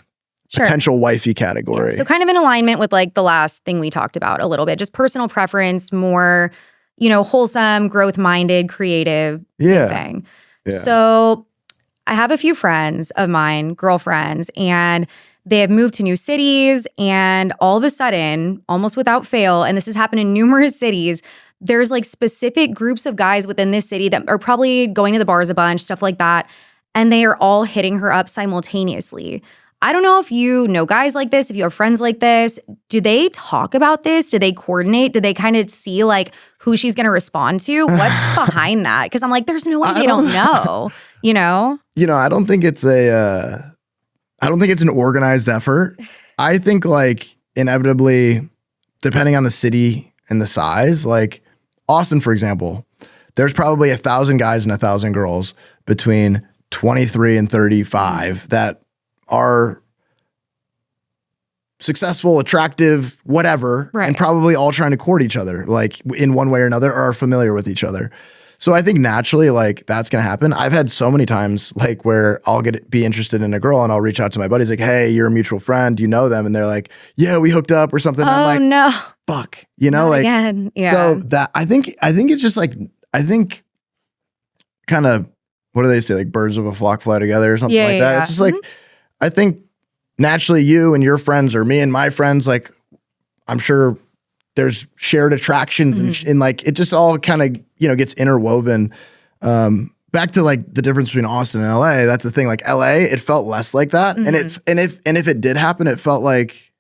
potential wifey category. So kind of in alignment with like the last thing we talked about a little bit, just personal preference, more, wholesome, growth-minded, creative thing. Yeah. So I have a few friends of mine, girlfriends, and they have moved to new cities, and all of a sudden, almost without fail, and this has happened in numerous cities, there's like specific groups of guys within this city that are probably going to the bars a bunch, stuff like that, and they are all hitting her up simultaneously. I don't know if you know guys like this, if you have friends like this. Do they talk about this? Do they coordinate? Do they kind of see like who she's going to respond to? What's behind that? Because I'm like, there's no way they don't know, I don't think it's an organized effort. I think like inevitably, depending on the city and the size, like Austin, for example, there's probably 1,000 guys and 1,000 girls between 23 and 35 that are successful, attractive, whatever, and probably all trying to court each other, like in one way or another, or are familiar with each other. So I think naturally, like that's gonna happen. I've had so many times, like where I'll be interested in a girl, and I'll reach out to my buddies, like, "Hey, you're a mutual friend. Do you know them?" And they're like, "Yeah, we hooked up or something." Oh, I'm like, no, fuck, like again. Yeah. So that I think it's just like kind of what do they say, like birds of a flock fly together or something like that. It's just like I think naturally you and your friends or me and my friends, like I'm sure there's shared attractions and like it just all kind of, gets interwoven. Back to like the difference between Austin and LA, that's the thing. Like LA, it felt less like that. And if it did happen, it felt like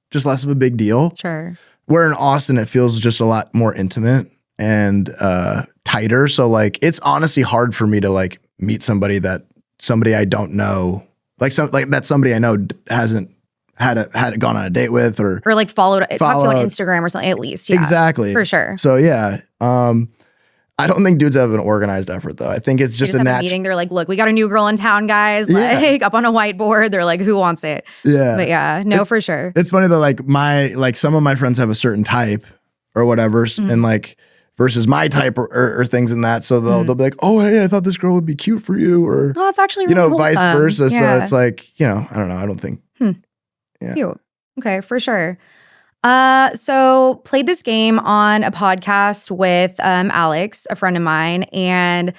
just less of a big deal. Sure. Where in Austin, it feels just a lot more intimate and tighter. So like it's honestly hard for me to like meet somebody I don't know. Like that's somebody I know hasn't had gone on a date with or like talked to on Instagram or something at least. Yeah, exactly. For sure. So yeah, I don't think dudes have an organized effort though. I think it's just a meeting. They're like, look, we got a new girl in town, guys. Like up on a whiteboard. They're like, who wants it? Yeah. But yeah, no, for sure. It's funny though. Like some of my friends have a certain type or whatever, and like versus my type or things in that. So they'll be like, oh, hey, I thought this girl would be cute for you, or it's actually really vice wholesome. versa. Yeah. So it's like, I don't know. I don't think. Yeah. Cute. Okay, for sure. So played this game on a podcast with Alex, a friend of mine, and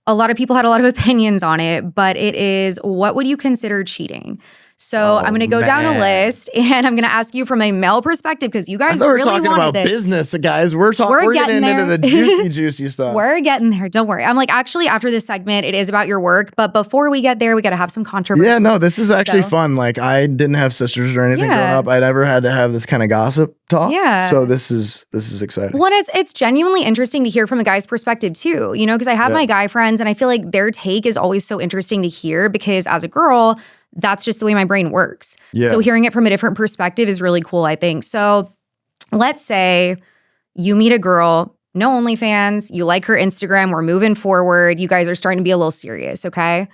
a lot of people had a lot of opinions on it, but it is, what would you consider cheating? So I'm going to go down a list, and I'm going to ask you from a male perspective, because you guys really wanted this. We're talking about business, guys. We're getting into the juicy stuff. We're getting there. Don't worry. I'm like, actually, after this segment, it is about your work. But before we get there, we got to have some controversy. Yeah, no, this is actually fun. Like, I didn't have sisters or anything growing up. I never had to have this kind of gossip talk. Yeah. So this is exciting. Well, it's genuinely interesting to hear from a guy's perspective too. You know, because I have my guy friends, and I feel like their take is always so interesting to hear, because as a girl, that's just the way my brain works. Yeah. So hearing it from a different perspective is really cool, I think. So let's say you meet a girl, no OnlyFans, you like her Instagram, we're moving forward, you guys are starting to be a little serious, okay?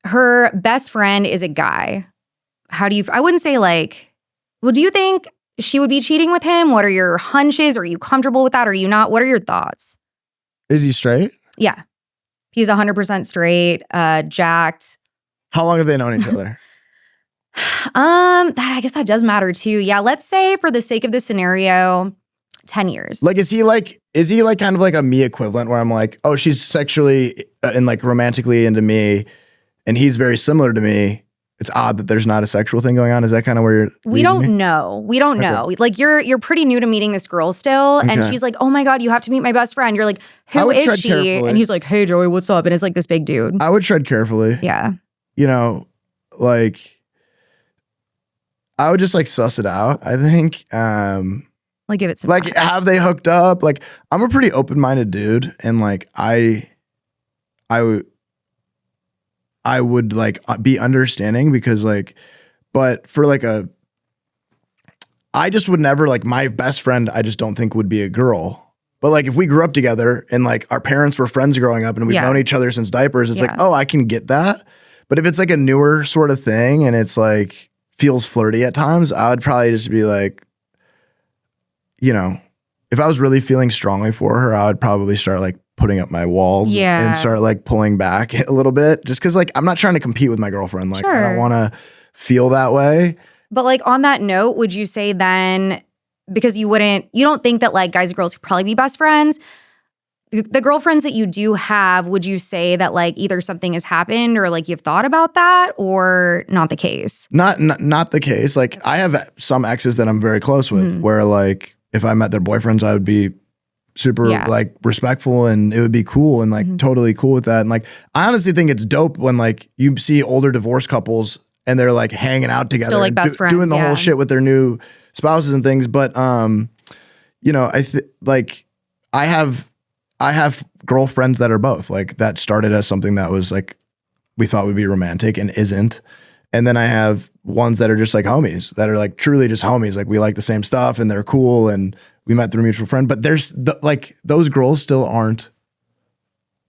Her best friend is a guy. How do you, I wouldn't say like, well, do you think she would be cheating with him? What are your hunches? Are you comfortable with that? Are you not? What are your thoughts? Is he straight? Yeah. He's 100% straight, jacked. How long have they known each other? I guess that does matter too. Yeah, let's say for the sake of the scenario, 10 years. Like, is he like kind of like a me equivalent, where I'm like, oh, she's sexually and like romantically into me, and he's very similar to me. It's odd that there's not a sexual thing going on. Is that kind of where you're We don't know. Like, you're pretty new to meeting this girl still, and she's like, oh my God, you have to meet my best friend. You're like, who is she? Carefully. And he's like, hey, Joey, what's up? And it's like this big dude. I would tread carefully. Yeah. You know, like, I would just like suss it out, I think. Like, give it some like time. Have they hooked up? Like, I'm a pretty open-minded dude, and like I would like be understanding, because like, but for like I just would never, like, my best friend I just don't think would be a girl. But like, if we grew up together and like our parents were friends growing up and we've known each other since diapers, it's like, oh, I can get that. But if it's like a newer sort of thing and it's like feels flirty at times, I would probably just be like, you know, if I was really feeling strongly for her, I would probably start like putting up my walls and start like pulling back a little bit, just because like I'm not trying to compete with my girlfriend. Like, I don't want to feel that way. But like, on that note, would you say then, because you don't think that like guys and girls could probably be best friends, the girlfriends that you do have, would you say that like either something has happened or like you've thought about that, or not the case? Not the case. Like, I have some exes that I'm very close with, where like if I met their boyfriends, I would be super like respectful, and it would be cool, and like totally cool with that. And like, I honestly think it's dope when like you see older divorced couples and they're like hanging out together, still like best friends, doing the whole shit with their new spouses and things. But you know, I have girlfriends that are both, like, that started as something that was like we thought would be romantic and isn't. And then I have ones that are just like homies, that are like truly just homies. Like, we like the same stuff and they're cool and we met through a mutual friend. But there's like, those girls still aren't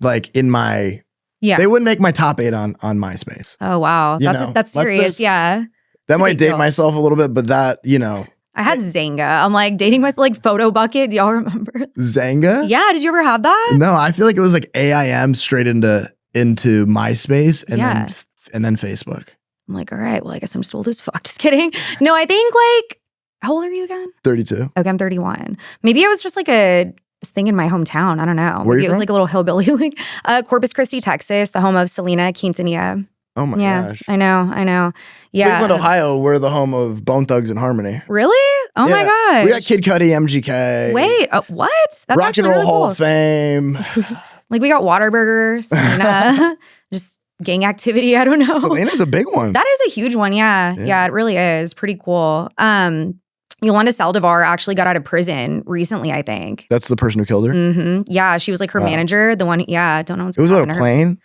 like in my, they wouldn't make my top 8 on MySpace. Oh, wow. That's serious. That might date myself a little bit, but that, you know. I had Zanga. I'm like dating myself, like Photo Bucket. Do y'all remember? Zanga? Yeah. Did you ever have that? No, I feel like it was like AIM straight into MySpace and then Facebook. I'm like, all right, well, I guess I'm just old as fuck. Just kidding. No, I think like, how old are you again? 32. Okay, I'm 31. Maybe it was just like a thing in my hometown. I don't know. Where Maybe it was from? like a little hillbilly, like Corpus Christi, Texas, the home of Selena Quintanilla. Oh my gosh. I know. Yeah. Cleveland, Ohio, we're the home of Bone Thugs and Harmony. Really? Oh my gosh. We got Kid Cudi, MGK. Wait, what? That's Rock and Roll Hall of Fame. Like, we got Whataburger, Selena, just gang activity. I don't know. Selena's a big one. That is a huge one. Yeah, it really is. Pretty cool. Yolanda Saldivar actually got out of prison recently, I think. That's the person who killed her? Mm-hmm. Yeah, she was like her manager. The one, don't know what's going on. It was on a plane?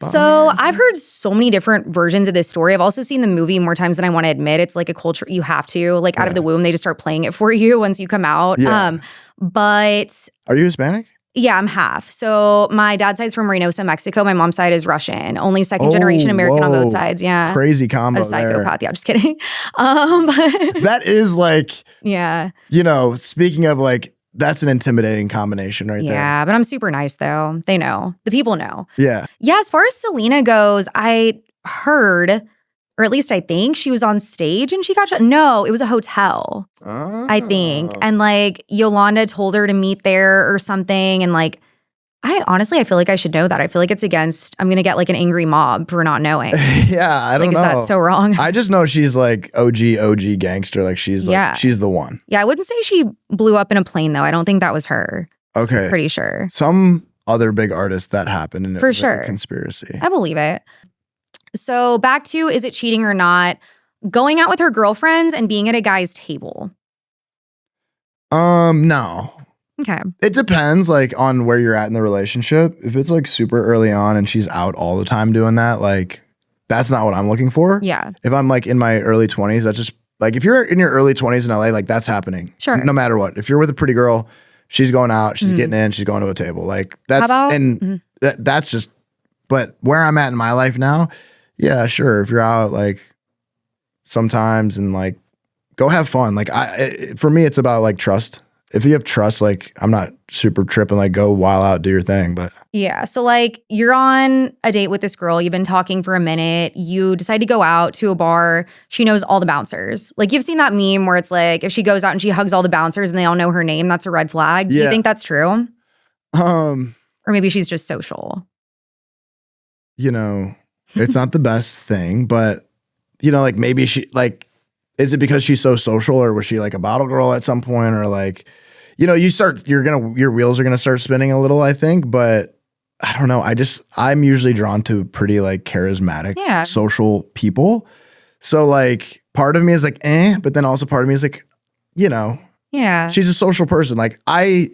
So I've heard so many different versions of this story. I've also seen the movie more times than I want to admit. It's like a culture you have to, like, out of the womb, they just start playing it for you once you come out. Yeah. But are you Hispanic? Yeah, I'm half. So my dad's side's from Reynosa, Mexico. My mom's side is Russian. Only second generation American on both sides. Yeah. Crazy combo. A psychopath. There. Yeah, just kidding. That is like, you know, speaking of like, that's an intimidating combination right there. Yeah, but I'm super nice though. They know. The people know. Yeah. Yeah, as far as Selena goes, I heard, or at least I think, she was on stage and she got shot. No, it was a hotel, I think. And like Yolanda told her to meet there or something. And like, I feel like I should know that. I feel like it's against, I'm going to get like an angry mob for not knowing. Yeah, I don't know. Is that so wrong? I just know she's like OG gangster. Like she's the one. Yeah, I wouldn't say she blew up in a plane though. I don't think that was her. Okay. Pretty sure. Some other big artist that happened and it was like a conspiracy. I believe it. So back to, is it cheating or not? Going out with her girlfriends and being at a guy's table. No. Okay. It depends like on where you're at in the relationship. If it's like super early on and she's out all the time doing that, like that's not what I'm looking for. Yeah. If I'm like in my early 20s, that's just like if you're in your early 20s in LA, like that's happening. Sure. No matter what. If you're with a pretty girl, she's going out, she's getting in, she's going to a table. Like that's that's just, but where I'm at in my life now, yeah, sure. If you're out like sometimes and like go have fun. Like for me, it's about like trust. If you have trust, like I'm not super tripping, like go wild out, do your thing. But yeah, so like you're on a date with this girl, you've been talking for a minute, you decide to go out to a bar, she knows all the bouncers. Like you've seen that meme where it's like if she goes out and she hugs all the bouncers and they all know her name, that's a red flag. Do you think that's true? Or maybe she's just social. You know, it's not the best thing, but you know, like maybe she like, is it because she's so social or was she like a bottle girl at some point or like, you know, your wheels are going to start spinning a little, I think, but I don't know. I'm usually drawn to pretty like charismatic, social people. So like part of me is like, but then also part of me is like, you know, she's a social person. Like I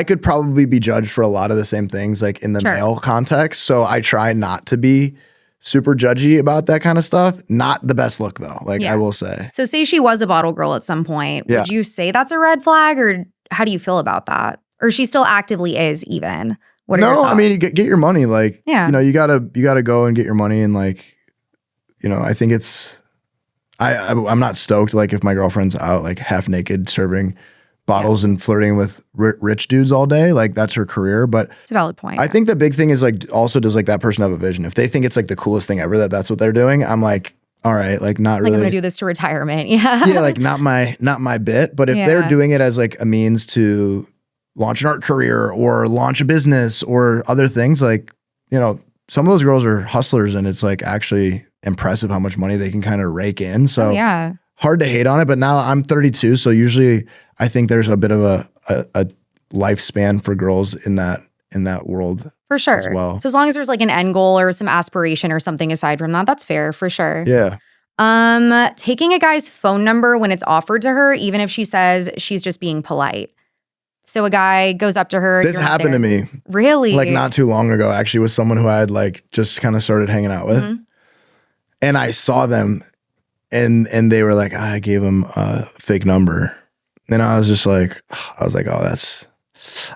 could probably be judged for a lot of the same things like in the male context. So I try not to be super judgy about that kind of stuff. Not the best look though, like I will say. So say she was a bottle girl at some point. Would you say that's a red flag or how do you feel about that? Or she still actively is even? What are your thoughts? I mean, get your money. Like, you know, you gotta go and get your money and like, you know, I think it's, I'm not stoked like if my girlfriend's out like half naked serving bottles and flirting with rich dudes all day. Like that's her career. But it's a valid point. I think the big thing is like also does like that person have a vision? If they think it's like the coolest thing ever that's what they're doing, I'm like, all right, like not really. I'm gonna do this to retirement. Yeah. Yeah, like not my bit. But if they're doing it as like a means to launch an art career or launch a business or other things, like, you know, some of those girls are hustlers and it's like actually impressive how much money they can kind of rake in. So hard to hate on it. But now I'm 32, so usually I think there's a bit of a lifespan for girls in that world. For sure. As well. So as long as there's like an end goal or some aspiration or something aside from that, that's fair for sure. Yeah. Taking a guy's phone number when it's offered to her, even if she says she's just being polite. So a guy goes up to her. This happened to me. Really? Like not too long ago, actually, with someone who I had like just kind of started hanging out with. And I saw them and they were like, I gave him a fake number. And I was just like, oh,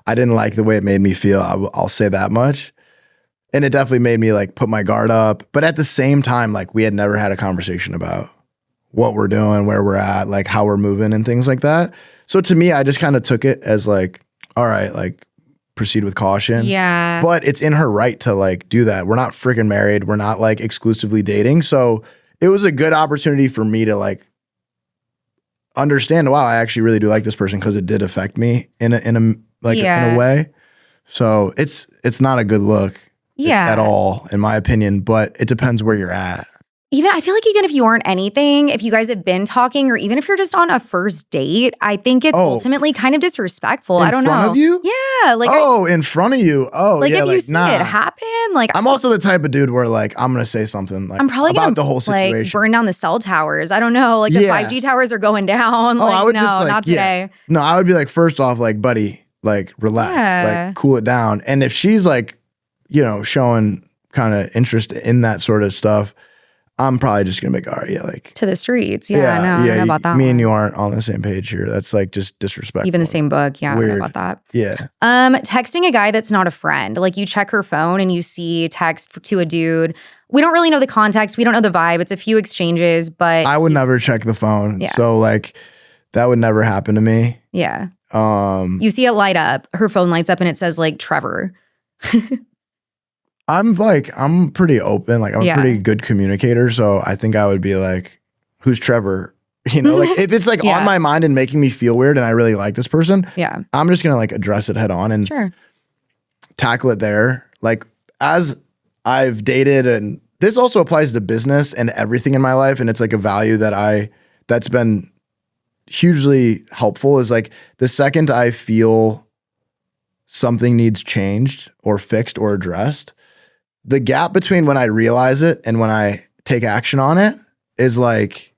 I didn't like the way it made me feel. I'll say that much. And it definitely made me like put my guard up. But at the same time, like we had never had a conversation about what we're doing, where we're at, like how we're moving and things like that. So to me, I just kind of took it as like, all right, like proceed with caution. Yeah. But it's in her right to like do that. We're not freaking married. We're not like exclusively dating. So it was a good opportunity for me to like understand, wow, I actually really do like this person because it did affect me in a way. So it's not a good look at all, in my opinion, but it depends where you're at. I feel like even if you aren't anything, if you guys have been talking, or even if you're just on a first date, I think it's ultimately kind of disrespectful. I don't know. In front of you? Yeah. Like in front of you. Oh, like yeah. If you see it happen, like I'm also the type of dude where like I'm gonna say something like I'm probably about gonna the whole situation. Like burn down the cell towers. I don't know. Like the 5G towers are going down. Like I would no, just, like, not today. No, I would be like, first off, like, buddy, like relax, like cool it down. And if she's like, you know, showing kind of interest in that sort of stuff, I'm probably just gonna be like, all right, like to the streets. Yeah, I know about that. Me and you aren't on the same page here. That's like just disrespectful. Even the same book. Yeah, weird. I know about that. Yeah. Texting a guy that's not a friend. Like you check her phone and you see text to a dude. We don't really know the context. We don't know the vibe. It's a few exchanges, but I would never check the phone. Yeah. So like that would never happen to me. Yeah. You see it light up. Her phone lights up and it says like Trevor. I'm pretty open. Like I'm a pretty good communicator. So I think I would be like, who's Trevor? You know, like if it's like on my mind and making me feel weird and I really like this person, I'm just going to like address it head on. And tackle it there. Like as I've dated, and this also applies to business and everything in my life, and it's like a value that's been hugely helpful, is like the second I feel something needs changed or fixed or addressed, the gap between when I realize it and when I take action on it is like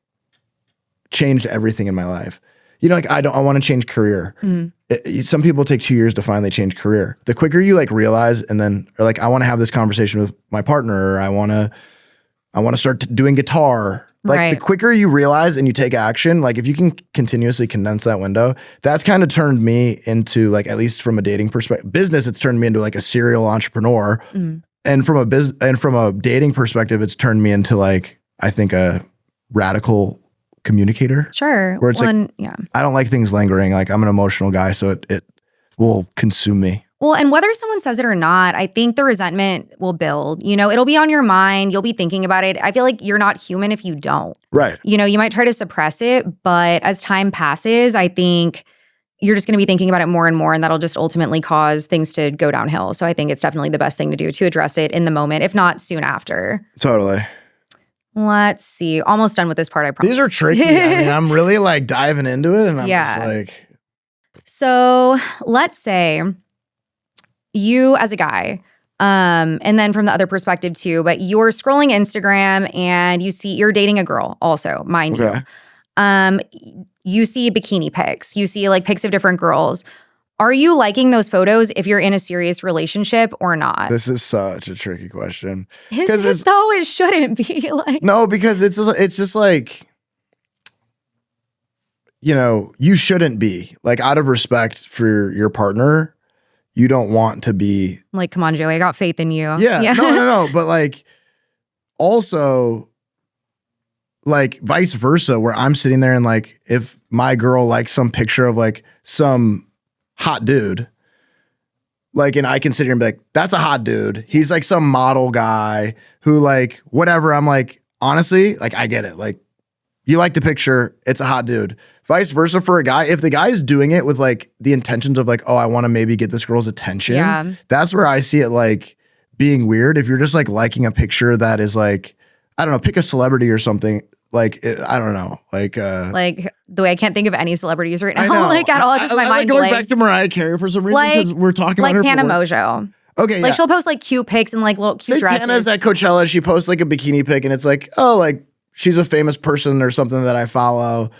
changed everything in my life. You know, like I want to change career. Some people take 2 years to finally change career. The quicker you like realize and then, or like, I want to have this conversation with my partner, or I want to start doing guitar. Like the quicker you realize and you take action, like if you can continuously condense that window, that's kind of turned me into like, at least from a dating perspective, business, it's turned me into like a serial entrepreneur. And from a dating perspective, it's turned me into like, I think a radical communicator. Sure. Where it's I don't like things lingering. Like I'm an emotional guy, so it will consume me. Well, and whether someone says it or not, I think the resentment will build. You know, it'll be on your mind. You'll be thinking about it. I feel like you're not human if you don't. Right. You know, you might try to suppress it, but as time passes, I think you're just going to be thinking about it more and more, and that'll just ultimately cause things to go downhill. So I think it's definitely the best thing to do to address it in the moment, if not soon after. Totally. Let's see. Almost done with this part, I promise. These are tricky. I mean, I'm really like diving into it, and I'm just like. So let's say you as a guy, and then from the other perspective too, but you're scrolling Instagram and you see you're dating a girl also, mind you. You see bikini pics. You see like pics of different girls. Are you liking those photos if you're in a serious relationship or not? This is such a tricky question. Though it shouldn't be like. No, because it's just like, you know, you shouldn't be. Like out of respect for your partner, you don't want to be. Like, come on, Joey, I got faith in you. Yeah. No. But like also like vice versa, where I'm sitting there and like if my girl likes some picture of like some hot dude, like, and I can sit here and be like, that's a hot dude. He's like some model guy who like, whatever. I'm like, honestly, like I get it. Like you like the picture, it's a hot dude. Vice versa for a guy. If the guy is doing it with like the intentions of like, oh, I want to maybe get this girl's attention. That's where I see it like being weird. If you're just like liking a picture that is like, I don't know, pick a celebrity or something. Like, I don't know. Like the way I can't think of any celebrities right now. Like at all. Just my mind going blanks. back to Mariah Carey for some reason because we're talking about her. Like Hannah Mojo. Okay, like she'll post like cute pics and like little cute dresses. Hannah's at Coachella. She posts like a bikini pic and it's like, oh, like she's a famous person or something that I follow.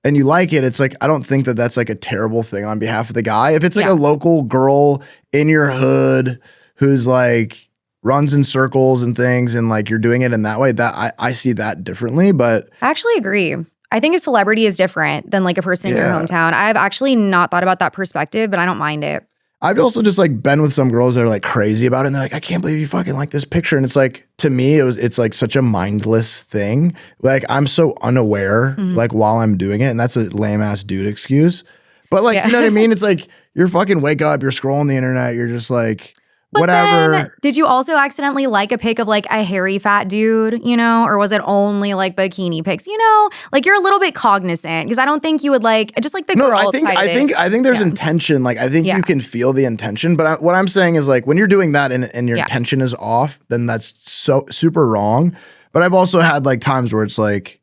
And you like it. It's like, I don't think that that's like a terrible thing on behalf of the guy. If it's like a local girl in your hood who's like runs in circles and things and like you're doing it in that way, that I see that differently. But I actually agree. I think a celebrity is different than like a person in your hometown. I've actually not thought about that perspective, but I don't mind it. I've also just like been with some girls that are like crazy about it and they're like, I can't believe you fucking like this picture. And it's like, to me, it's like such a mindless thing. Like I'm so unaware like while I'm doing it. And that's a lame ass dude excuse. But like, you know what I mean? It's like you're fucking wake up, you're scrolling the internet, you're just like, but whatever. Then, did you also accidentally like a pic of like a hairy fat dude, you know? Or was it only like bikini pics? You know, like you're a little bit cognizant because I don't think you would like just like the girl side of it. I think there's intention. Like I think you can feel the intention. But what I'm saying is like when you're doing that and your intention is off, then that's so super wrong. But I've also had like times where it's like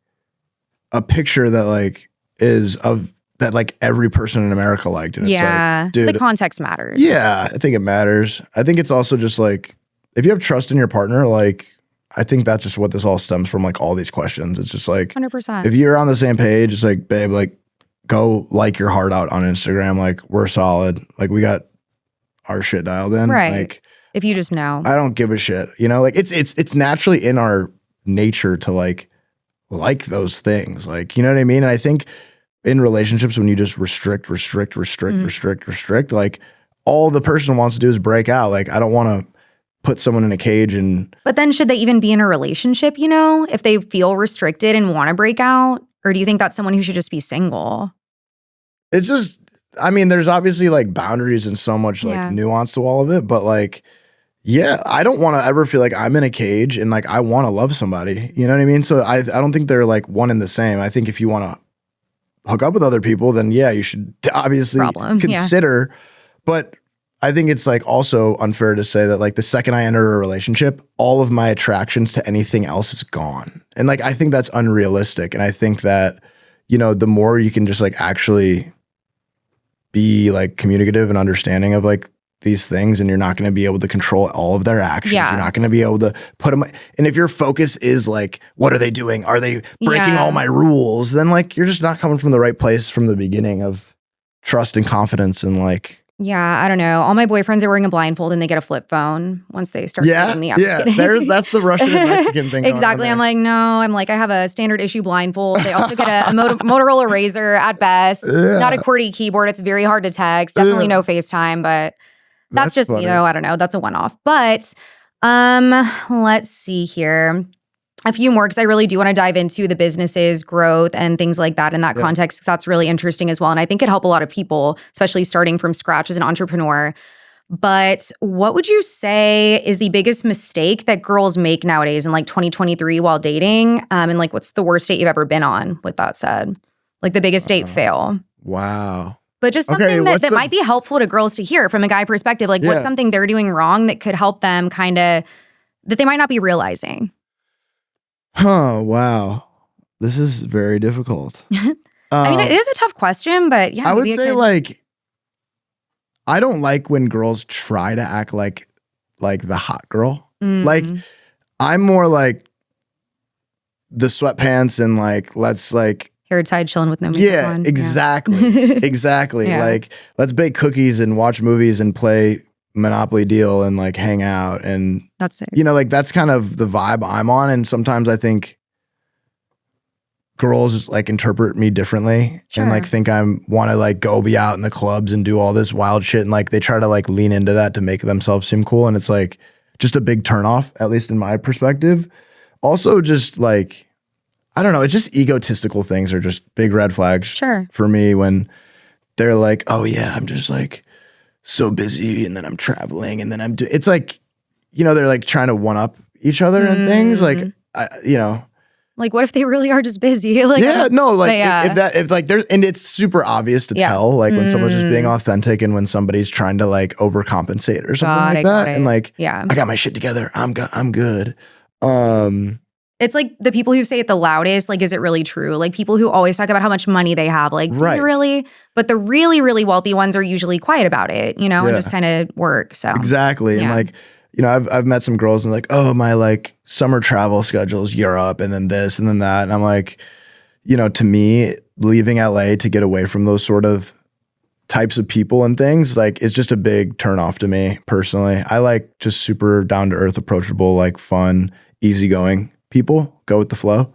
a picture that like is of that like every person in America liked. And it's like, dude, the context matters. Yeah, I think it matters. I think it's also just like, if you have trust in your partner, like, I think that's just what this all stems from, like all these questions. It's just like, 100%. if you're on the same page, it's like, babe, like, go like your heart out on Instagram. Like, we're solid. Like, we got our shit dialed in. Right. Like, if you just know. I don't give a shit. You know, like, it's naturally in our nature to like those things. Like, you know what I mean? And I think in relationships, when you just restrict, like all the person wants to do is break out. Like, I don't want to put someone in a cage and. But then should they even be in a relationship, you know, if they feel restricted and want to break out? Or do you think that's someone who should just be single? It's just, I mean, there's obviously like boundaries and so much like nuance to all of it. But like, yeah, I don't want to ever feel like I'm in a cage and like I want to love somebody. You know what I mean? So I don't think they're like one and the same. I think if you want to hook up with other people, then yeah, you should obviously consider. But I think it's like also unfair to say that like the second I enter a relationship, all of my attractions to anything else is gone. And like I think that's unrealistic. And I think that, you know, the more you can just like actually be like communicative and understanding of like these things, and you're not going to be able to control all of their actions. You're not going to be able to put them. And if your focus is like, what are they doing? Are they breaking all my rules? Then like, you're just not coming from the right place from the beginning of trust and confidence and like. Yeah, I don't know. All my boyfriends are wearing a blindfold and they get a flip phone once they start dating me. I'm just kidding. That's the Russian and Mexican thing. Exactly. I'm like, no. I'm like, I have a standard issue blindfold. They also get a Motorola Razr at best. Not a QWERTY keyboard. It's very hard to text. Definitely no FaceTime, but that's just funny. Me though. I don't know. That's a one-off. But let's see here. A few more, because I really do want to dive into the businesses, growth, and things like that in that context, because that's really interesting as well. And I think it help a lot of people, especially starting from scratch as an entrepreneur. But what would you say is the biggest mistake that girls make nowadays in like 2023 while dating? And like, what's the worst date you've ever been on, with that said? Like the biggest date fail. Wow. But just something that might be helpful to girls to hear from a guy perspective. Like what's something they're doing wrong that could help them kind of, that they might not be realizing? Huh, wow. This is very difficult. I mean, it is a tough question, but yeah. I would say like, I don't like when girls try to act like the hot girl. Like, I'm more like the sweatpants and like, let's like. Hair tied, chilling with no makeup on. Exactly. Exactly. Like, let's bake cookies and watch movies and play Monopoly Deal and like hang out, and that's it. You know, like that's kind of the vibe I'm on. And sometimes I think girls like interpret me differently and like think I'm want to like go be out in the clubs and do all this wild shit, and like they try to like lean into that to make themselves seem cool, and it's like just a big turnoff, at least in my perspective. Also, just like I don't know, it's just egotistical things are just big red flags for me when they're like, oh yeah, I'm just like so busy, and then I'm traveling, and then it's like, you know, they're like trying to one up each other and things like, you know, like what if they really are just busy? Like, if like there's, and it's super obvious to tell, like when someone's just being authentic and when somebody's trying to like overcompensate or something like that. And like, I got my shit together. I'm good. It's like the people who say it the loudest, like, is it really true? Like people who always talk about how much money they have, like, do you really? But the really, really wealthy ones are usually quiet about it, you know, and just kind of work. So exactly. And like, you know, I've met some girls and like, oh, my like summer travel schedule is Europe and then this and then that. And I'm like, you know, to me, leaving LA to get away from those sort of types of people and things, like, it's just a big turnoff to me personally. I like just super down to earth, approachable, like fun, easygoing people, go with the flow.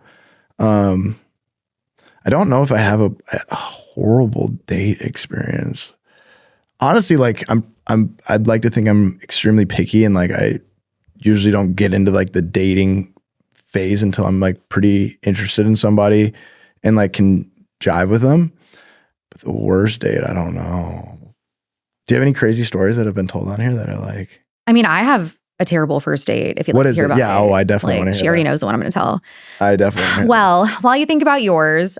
I don't know if I have a horrible date experience. Honestly, like I'd like to think I'm extremely picky, and like I usually don't get into like the dating phase until I'm like pretty interested in somebody and like can jive with them. But the worst date, I don't know. Do you have any crazy stories that have been told on here that I like? I mean, I have a terrible first date. If you'd like to hear about it. Oh, I definitely want to hear She already knows the one I'm going to tell. I definitely. Well, while you think about yours,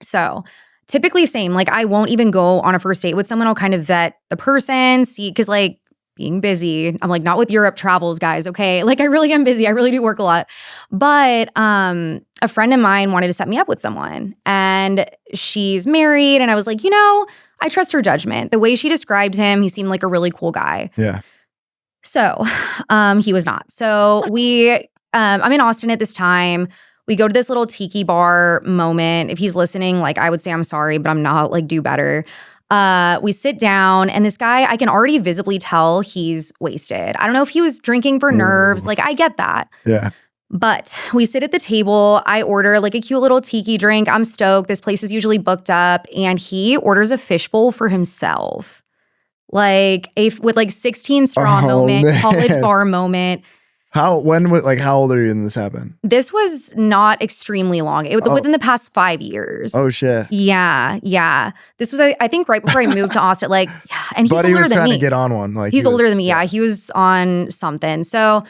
so typically same. Like I won't even go on a first date with someone. I'll kind of vet the person, see, because like being busy, I'm like not with Europe travels, guys. Okay, like I really am busy. I really do work a lot. But a friend of mine wanted to set me up with someone, and she's married, and I was like, you know, I trust her judgment. The way she described him, he seemed like a really cool guy. Yeah. So he was not. So I'm in Austin at this time. We go to this little tiki bar moment. If he's listening, like I would say I'm sorry, but I'm not, like do better. We sit down, and this guy, I can already visibly tell he's wasted. I don't know if he was drinking for nerves. Like I get that. Yeah. But we sit at the table. I order like a cute little tiki drink. I'm stoked. This place is usually booked up. And he orders a fishbowl for himself. Like with like 16 straw moment, man. College bar moment. How old are you when this happened? This was not extremely long. It was within the past 5 years. Oh shit. Yeah. This was I think right before I moved to Austin. Like, and he's older than me. But he was trying to get on one. Like he's older than me. Yeah, he was on something. So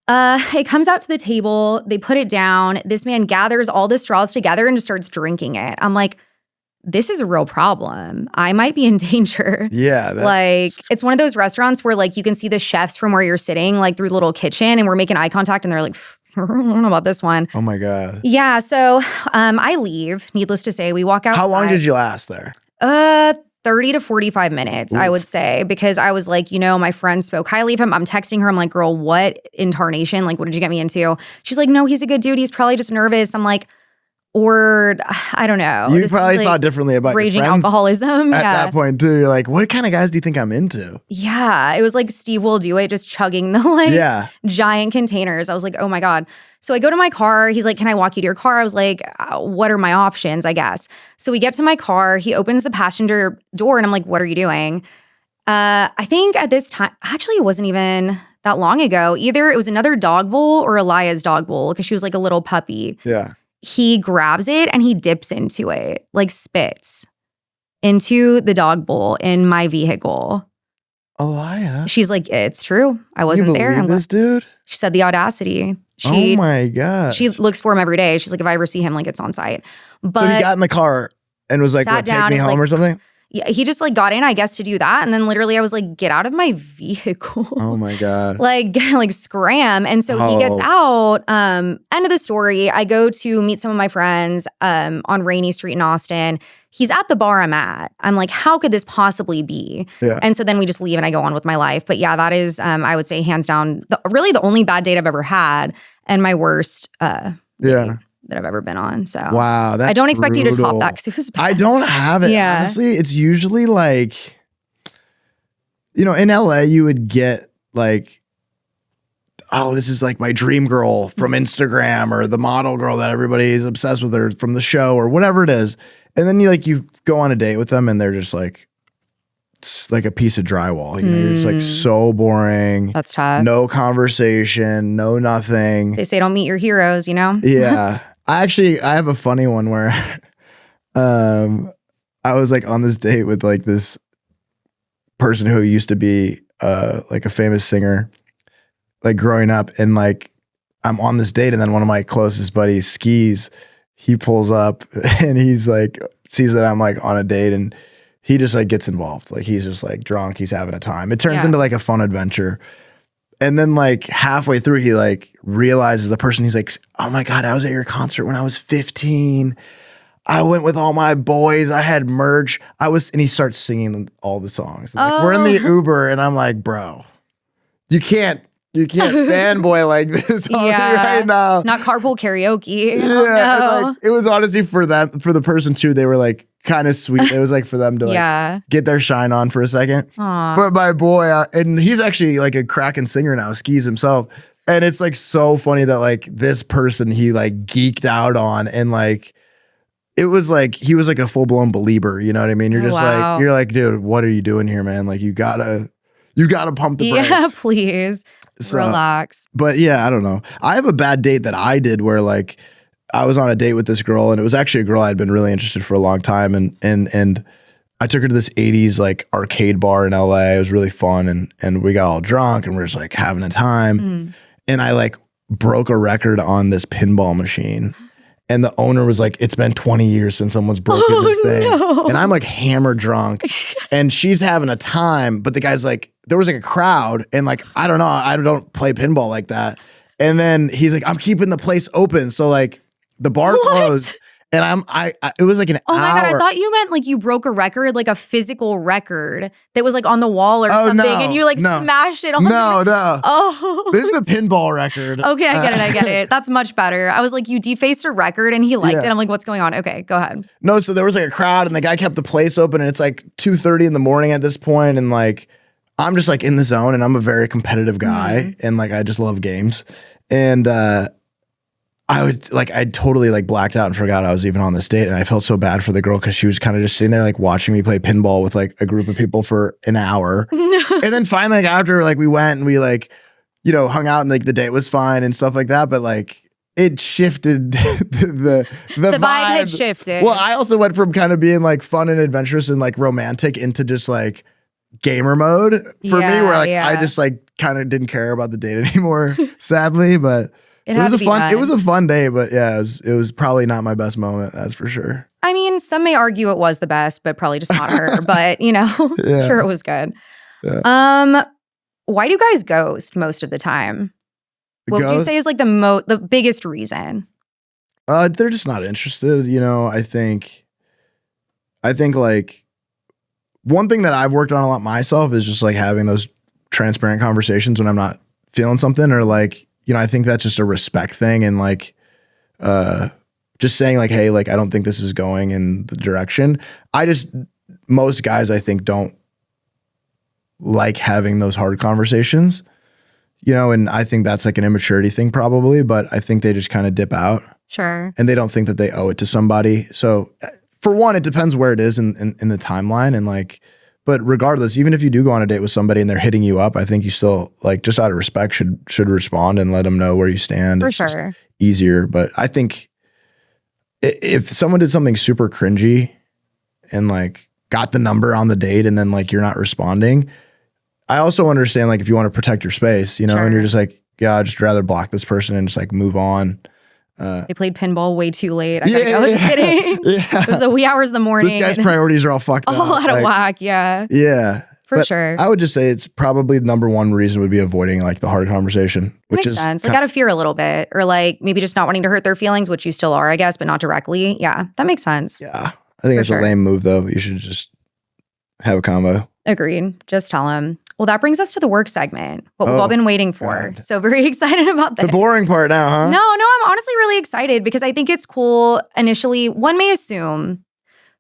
it comes out to the table. They put it down. This man gathers all the straws together and just starts drinking it. I'm like, this is a real problem. I might be in danger. Yeah. Like, it's one of those restaurants where like you can see the chefs from where you're sitting, like through the little kitchen, and we're making eye contact and they're like, I don't know about this one. Oh my God. Yeah. So I leave. Needless to say, we walk outside. How long did you last there? 30 to 45 minutes, I would say, because I was like, my friend spoke highly of him. I'm texting her. I'm like, girl, what in tarnation? Like, what did you get me into? She's like, no, he's a good dude. He's probably just nervous. I'm like, or I don't know. You probably thought differently about raging your friends alcoholism. at that point too. You're like, what kind of guys do you think I'm into? Yeah. It was like Steve Will Do It, just chugging the giant containers. I was like, oh my God. So I go to my car. He's like, can I walk you to your car? I was like, what are my options, I guess? So we get to my car. He opens the passenger door and I'm like, what are you doing? I think at this time, actually it wasn't even that long ago. Either it was another dog bowl or Elia's dog bowl because she was like a little puppy. Yeah. He grabs it and he dips into it, like spits into the dog bowl in my vehicle. Elia. She's like, it's true. I wasn't there. You believe this dude? She said the audacity. Oh my God. She looks for him every day. She's like, if I ever see him, like it's on site. But so he got in the car and was like, what, take me home or something? Yeah, he just like got in, I guess, to do that. And then literally I was like, get out of my vehicle. Oh my God. like scram. And so he gets out. End of the story. I go to meet some of my friends on Rainey Street in Austin. He's at the bar I'm at. I'm like, how could this possibly be? Yeah. And so then we just leave and I go on with my life. But yeah, that is, I would say hands down, really the only bad date I've ever had and my worst date that I've ever been on. So wow, that's I don't expect brutal. you to top that because it was bad. I don't have it. Yeah. Honestly, it's usually like, in LA you would get like, oh, this is like my dream girl from Instagram or the model girl that everybody's obsessed with her from the show or whatever it is. And then you go on a date with them and they're just like, it's like a piece of drywall. You're just like so boring. That's tough. No conversation, no nothing. They say don't meet your heroes, Yeah. I have a funny one where I was like on this date with like this person who used to be like a famous singer, like growing up, and like I'm on this date and then one of my closest buddies skis. He pulls up and he's like sees that I'm like on a date and he just like gets involved. Like he's just like drunk, he's having a time. It turns into like a fun adventure. And then like halfway through, he like realizes the person, he's like, oh my God, I was at your concert when I was 15. I went with all my boys. I had merch. And he starts singing all the songs. And, like, we're in the Uber and I'm like, bro, you can't fanboy like this on me right now. Not carpool karaoke. Yeah. No. Like, it was honestly for the person too. They were like kind of sweet. It was like for them to like get their shine on for a second. Aww. But my boy, and he's actually like a cracking singer now, skis himself. And it's like so funny that like this person he like geeked out on and like, it was like, he was like a full blown believer. You know what I mean? You're just like, you're like, dude, what are you doing here, man? Like you gotta pump the brakes. Yeah, please. So, relax. But yeah, I don't know. I have a bad date that I did where like I was on a date with this girl and it was actually a girl I'd been really interested for a long time. And I took her to this 80s like arcade bar in LA. It was really fun. And we got all drunk and we are just like having a time. And I like broke a record on this pinball machine. And the owner was like, it's been 20 years since someone's broken this thing. No. And I'm like hammered drunk and she's having a time. But the guy's like, there was like a crowd and like, I don't know. I don't play pinball like that. And then he's like, I'm keeping the place open. So like the bar closed and it was like an hour. Oh my God, I thought you meant like you broke a record, like a physical record that was like on the wall or something. No, and you like smashed it on No. Oh. This is a pinball record. Okay, I get it. That's much better. I was like, you defaced a record and he liked it. I'm like, what's going on? Okay, go ahead. No, so there was like a crowd and the guy kept the place open and it's like 2:30 in the morning at this point and like I'm just like in the zone and I'm a very competitive guy and like I just love games. And I totally like blacked out and forgot I was even on this date. And I felt so bad for the girl because she was kind of just sitting there like watching me play pinball with like a group of people for an hour. And then finally like after like we went and we like, hung out and like the date was fine and stuff like that. But like it shifted the vibe had shifted. Well, I also went from kind of being like fun and adventurous and like romantic into just like gamer mode for me where like I just like kind of didn't care about the date anymore, sadly. But It had to be done. It was a fun day, but yeah, it was probably not my best moment. That's for sure. I mean, some may argue it was the best, but probably just not her. But sure, it was good. Yeah. Why do guys ghost most of the time? What would you say is like the biggest reason? They're just not interested. I think like one thing that I've worked on a lot myself is just like having those transparent conversations when I'm not feeling something, or like, I think that's just a respect thing, and like, just saying like, hey, like, I don't think this is going in the direction. Most guys I think don't like having those hard conversations, and I think that's like an immaturity thing probably, but I think they just kind of dip out. Sure. And they don't think that they owe it to somebody. So for one, it depends where it is in the timeline, and like, but regardless, even if you do go on a date with somebody and they're hitting you up, I think you still, like, just out of respect should respond and let them know where you stand. For it's sure. Easier. But I think if someone did something super cringy and like got the number on the date and then like you're not responding, I also understand like if you want to protect your space, sure. And you're just like, yeah, I'd just rather block this person and just like move on. They played pinball way too late. I gotta go. Just kidding. Yeah. It was the wee hours of the morning. This guy's priorities are all fucked up. All out of whack. Yeah. Yeah. For sure. I would just say it's probably the number one reason would be avoiding like the hard conversation. Which makes sense. Like out of fear a little bit, or like maybe just not wanting to hurt their feelings, which you still are, I guess, but not directly. Yeah, that makes sense. Yeah. I think it's a lame move though. You should just have a combo. Agreed. Just tell him. Well, that brings us to the work segment, what we've all been waiting for. God. So very excited about this. The boring part now, huh? No, I'm honestly really excited because I think it's cool. Initially, one may assume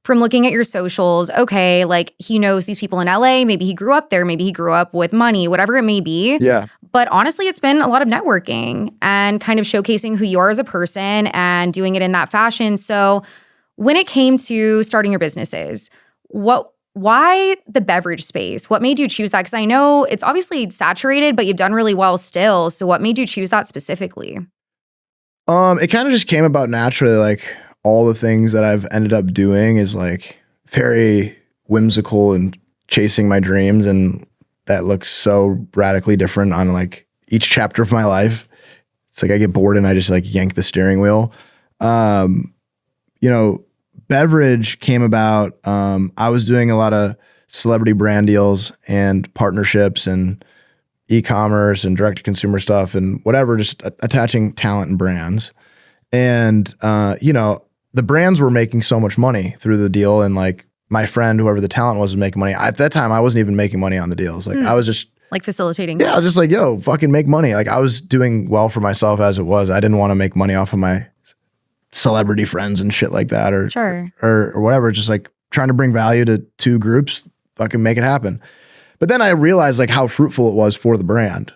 from looking at your socials, okay, like he knows these people in LA, maybe he grew up there, maybe he grew up with money, whatever it may be. Yeah. But honestly, it's been a lot of networking and kind of showcasing who you are as a person and doing it in that fashion. So when it came to starting your businesses, why the beverage space? What made you choose that? Because I know it's obviously saturated, but you've done really well still. So what made you choose that specifically? It kind of just came about naturally. Like all the things that I've ended up doing is like very whimsical and chasing my dreams. And that looks so radically different on like each chapter of my life. It's like I get bored and I just like yank the steering wheel. Beverage came about. I was doing a lot of celebrity brand deals and partnerships and e-commerce and direct-to-consumer stuff and whatever, just attaching talent and brands. And, the brands were making so much money through the deal. And like my friend, whoever the talent was making money. At that time, I wasn't even making money on the deals. Like I was just like facilitating. Yeah, I was just like, yo, fucking make money. Like I was doing well for myself as it was. I didn't want to make money off of my celebrity friends and shit like that, or sure, or whatever. Just like trying to bring value to two groups, fucking make it happen. But then I realized like how fruitful it was for the brand.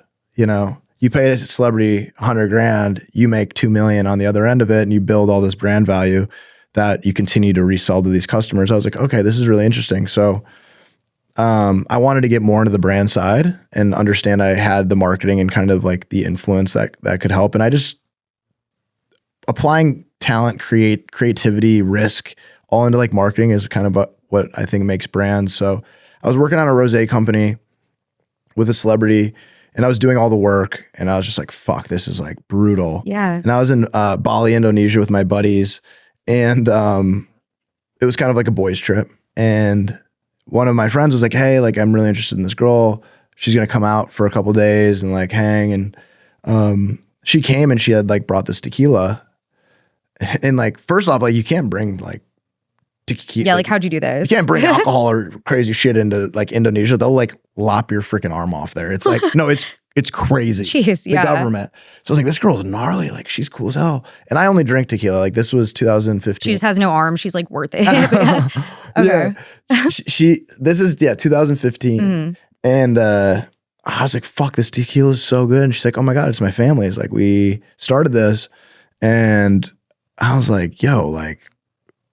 You pay a celebrity $100,000, you make $2 million on the other end of it, and you build all this brand value that you continue to resell to these customers. I was like, okay, this is really interesting. So I wanted to get more into the brand side and understand I had the marketing and kind of like the influence that could help. And I just applying talent, creativity, risk all into like marketing is kind of what I think makes brands. So I was working on a rosé company with a celebrity and I was doing all the work and I was just like, fuck, this is like brutal. Yeah. And I was in Bali, Indonesia with my buddies and it was kind of like a boys trip. And one of my friends was like, hey, like I'm really interested in this girl. She's going to come out for a couple days and like hang. And she came and she had like brought this tequila. And like, first off, like you can't bring like tequila. Yeah, like how'd you do this? You can't bring alcohol or crazy shit into like Indonesia. They'll like lop your freaking arm off there. It's like, no, it's crazy. Jeez, the government. So I was like, this girl's gnarly. Like she's cool as hell. And I only drink tequila. Like this was 2015. She just has no arm. She's like worth it. Okay. Yeah. This is 2015. Mm-hmm. And I was like, fuck, this tequila is so good. And she's like, oh my God, it's my family. It's like, we started this. And I was like, yo, like,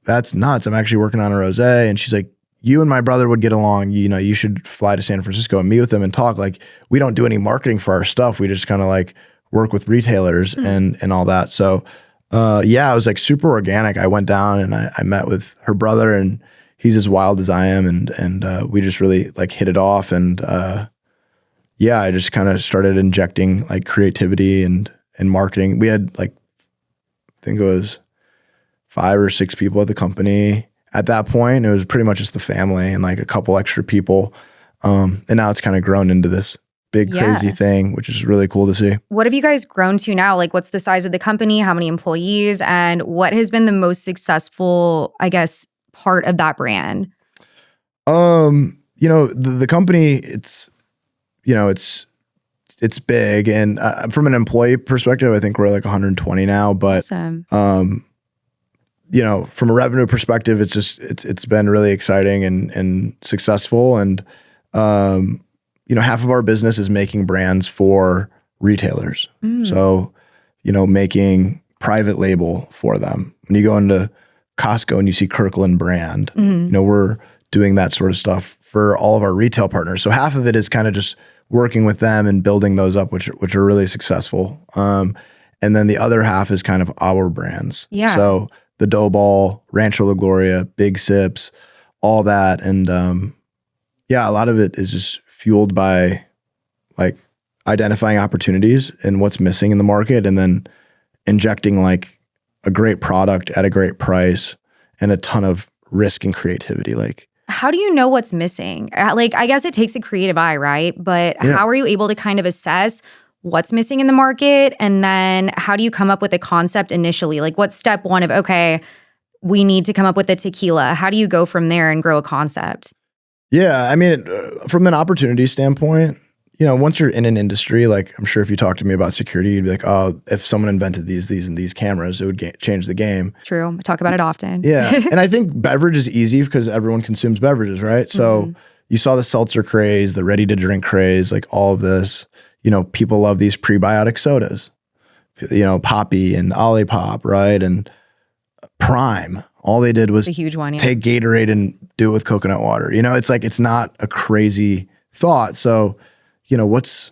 that's nuts. I'm actually working on a rosé. And she's like, you and my brother would get along. You should fly to San Francisco and meet with them and talk. Like, we don't do any marketing for our stuff. We just kind of like work with retailers and all that. So, it was like super organic. I went down and I met with her brother and he's as wild as I am. And we just really like hit it off. And I just kind of started injecting like creativity and and marketing. We had like, I think it was 5 or 6 people at the company. At that point, it was pretty much just the family and like a couple extra people. And now it's kind of grown into this big, crazy thing, which is really cool to see. What have you guys grown to now? Like, what's the size of the company? How many employees? And what has been the most successful, I guess, part of that brand? You know, the company, it's big. And from an employee perspective, I think we're like 120 now. But, awesome. you know, from a revenue perspective, it's been really exciting and successful. And, you know, half of our business is making brands for retailers. So, you know, making private label for them. When you go into Costco and you see Kirkland brand, you know, we're doing that sort of stuff for all of our retail partners. So half of it is kind of just working with them and building those up, which are really successful. And then the other half is kind of our brands. Yeah. So the Dough Ball, Rancho La Gloria, Big Sips, all that. And yeah, a lot of it is just fueled by like identifying opportunities and what's missing in the market and then injecting like a great product at a great price and a ton of risk and creativity. Like, how do you know what's missing? Like, I guess it takes a creative eye, right? But how are you able to kind of assess what's missing in the market? And then how do you come up with a concept initially? Like, what's step one of, okay, we need to come up with a tequila? How do you go from there and grow a concept? Yeah, I mean, from an opportunity standpoint, you know, once you're in an industry, like I'm sure if you talk to me about security, you'd be like, oh, if someone invented these, and these cameras, it would change the game. True. I talk about it often. Yeah. And I think beverage is easy because everyone consumes beverages, right? So you saw the seltzer craze, the ready to drink craze, like all of this, you know, people love these prebiotic sodas, you know, Poppy and Olipop, right? And Prime. All they did was a huge one, take Gatorade and do it with coconut water. You know, it's like, it's not a crazy thought. So, you know, what's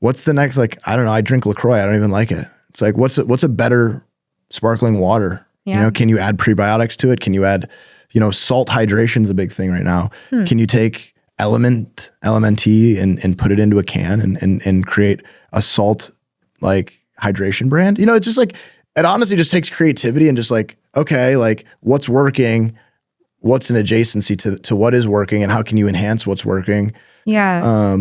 the next, like, I don't know, I drink LaCroix. I don't even like it. It's like, what's a better sparkling water? Yeah. You know, can you add prebiotics to it? Can you add, you know, salt hydration is a big thing right now. Can you take LMNT and put it into a can and create a salt like hydration brand? You know, it's just like, it honestly just takes creativity and just like, okay, like what's working, what's an adjacency to what is working and how can you enhance what's working? Yeah.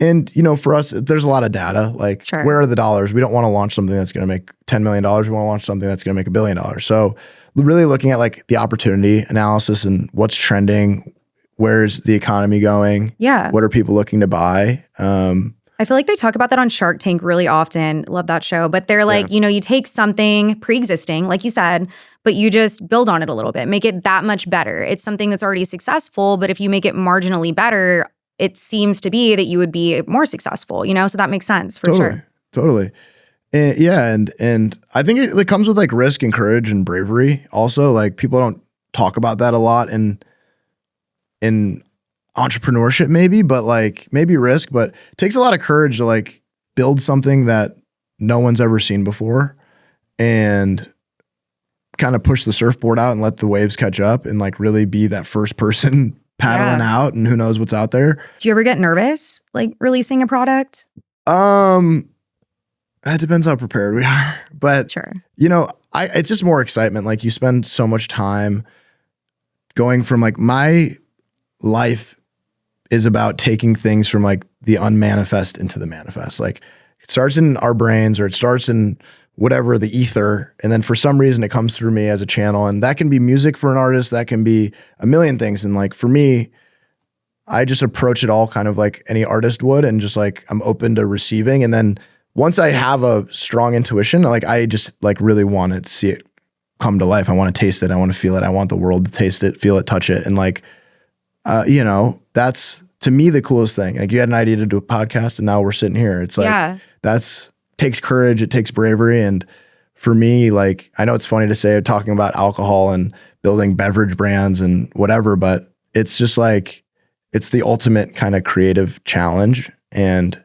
And you know, for us, there's a lot of data, like where are the dollars? We don't want to launch something that's going to make $10 million. We want to launch something that's going to make $1 billion. So really looking at like the opportunity analysis and what's trending, where's the economy going? Yeah. What are people looking to buy? I feel like they talk about that on Shark Tank really often. Love that show. But they're like, you know, you take something pre-existing, like you said, but you just build on it a little bit, make it that much better. It's something that's already successful, but if you make it marginally better, it seems to be that you would be more successful, you know? So that makes sense for sure. Totally. And yeah. And I think it comes with like risk and courage and bravery. Also, like people don't talk about that a lot in entrepreneurship maybe, but like maybe risk, but it takes a lot of courage to like build something that no one's ever seen before and kind of push the surfboard out and let the waves catch up and like really be that first person paddling out and who knows what's out there. Do you ever get nervous like releasing a product? It depends how prepared we are, but you know, it's just more excitement. Like you spend so much time going from like my life is about taking things from like the unmanifest into the manifest. Like it starts in our brains or it starts in whatever, the ether. And then for some reason it comes through me as a channel, and that can be music for an artist. That can be a million things. And like, for me, I just approach it all kind of like any artist would. And just like, I'm open to receiving. And then once I have a strong intuition, like I just like really want to see it come to life. I want to taste it. I want to feel it. I want the world to taste it, feel it, touch it. And like, you know, that's to me the coolest thing. Like you had an idea to do a podcast and now we're sitting here. It's like, that's takes courage. It takes bravery. And for me, like, I know it's funny to say talking about alcohol and building beverage brands and whatever, but it's just like, it's the ultimate kind of creative challenge. And,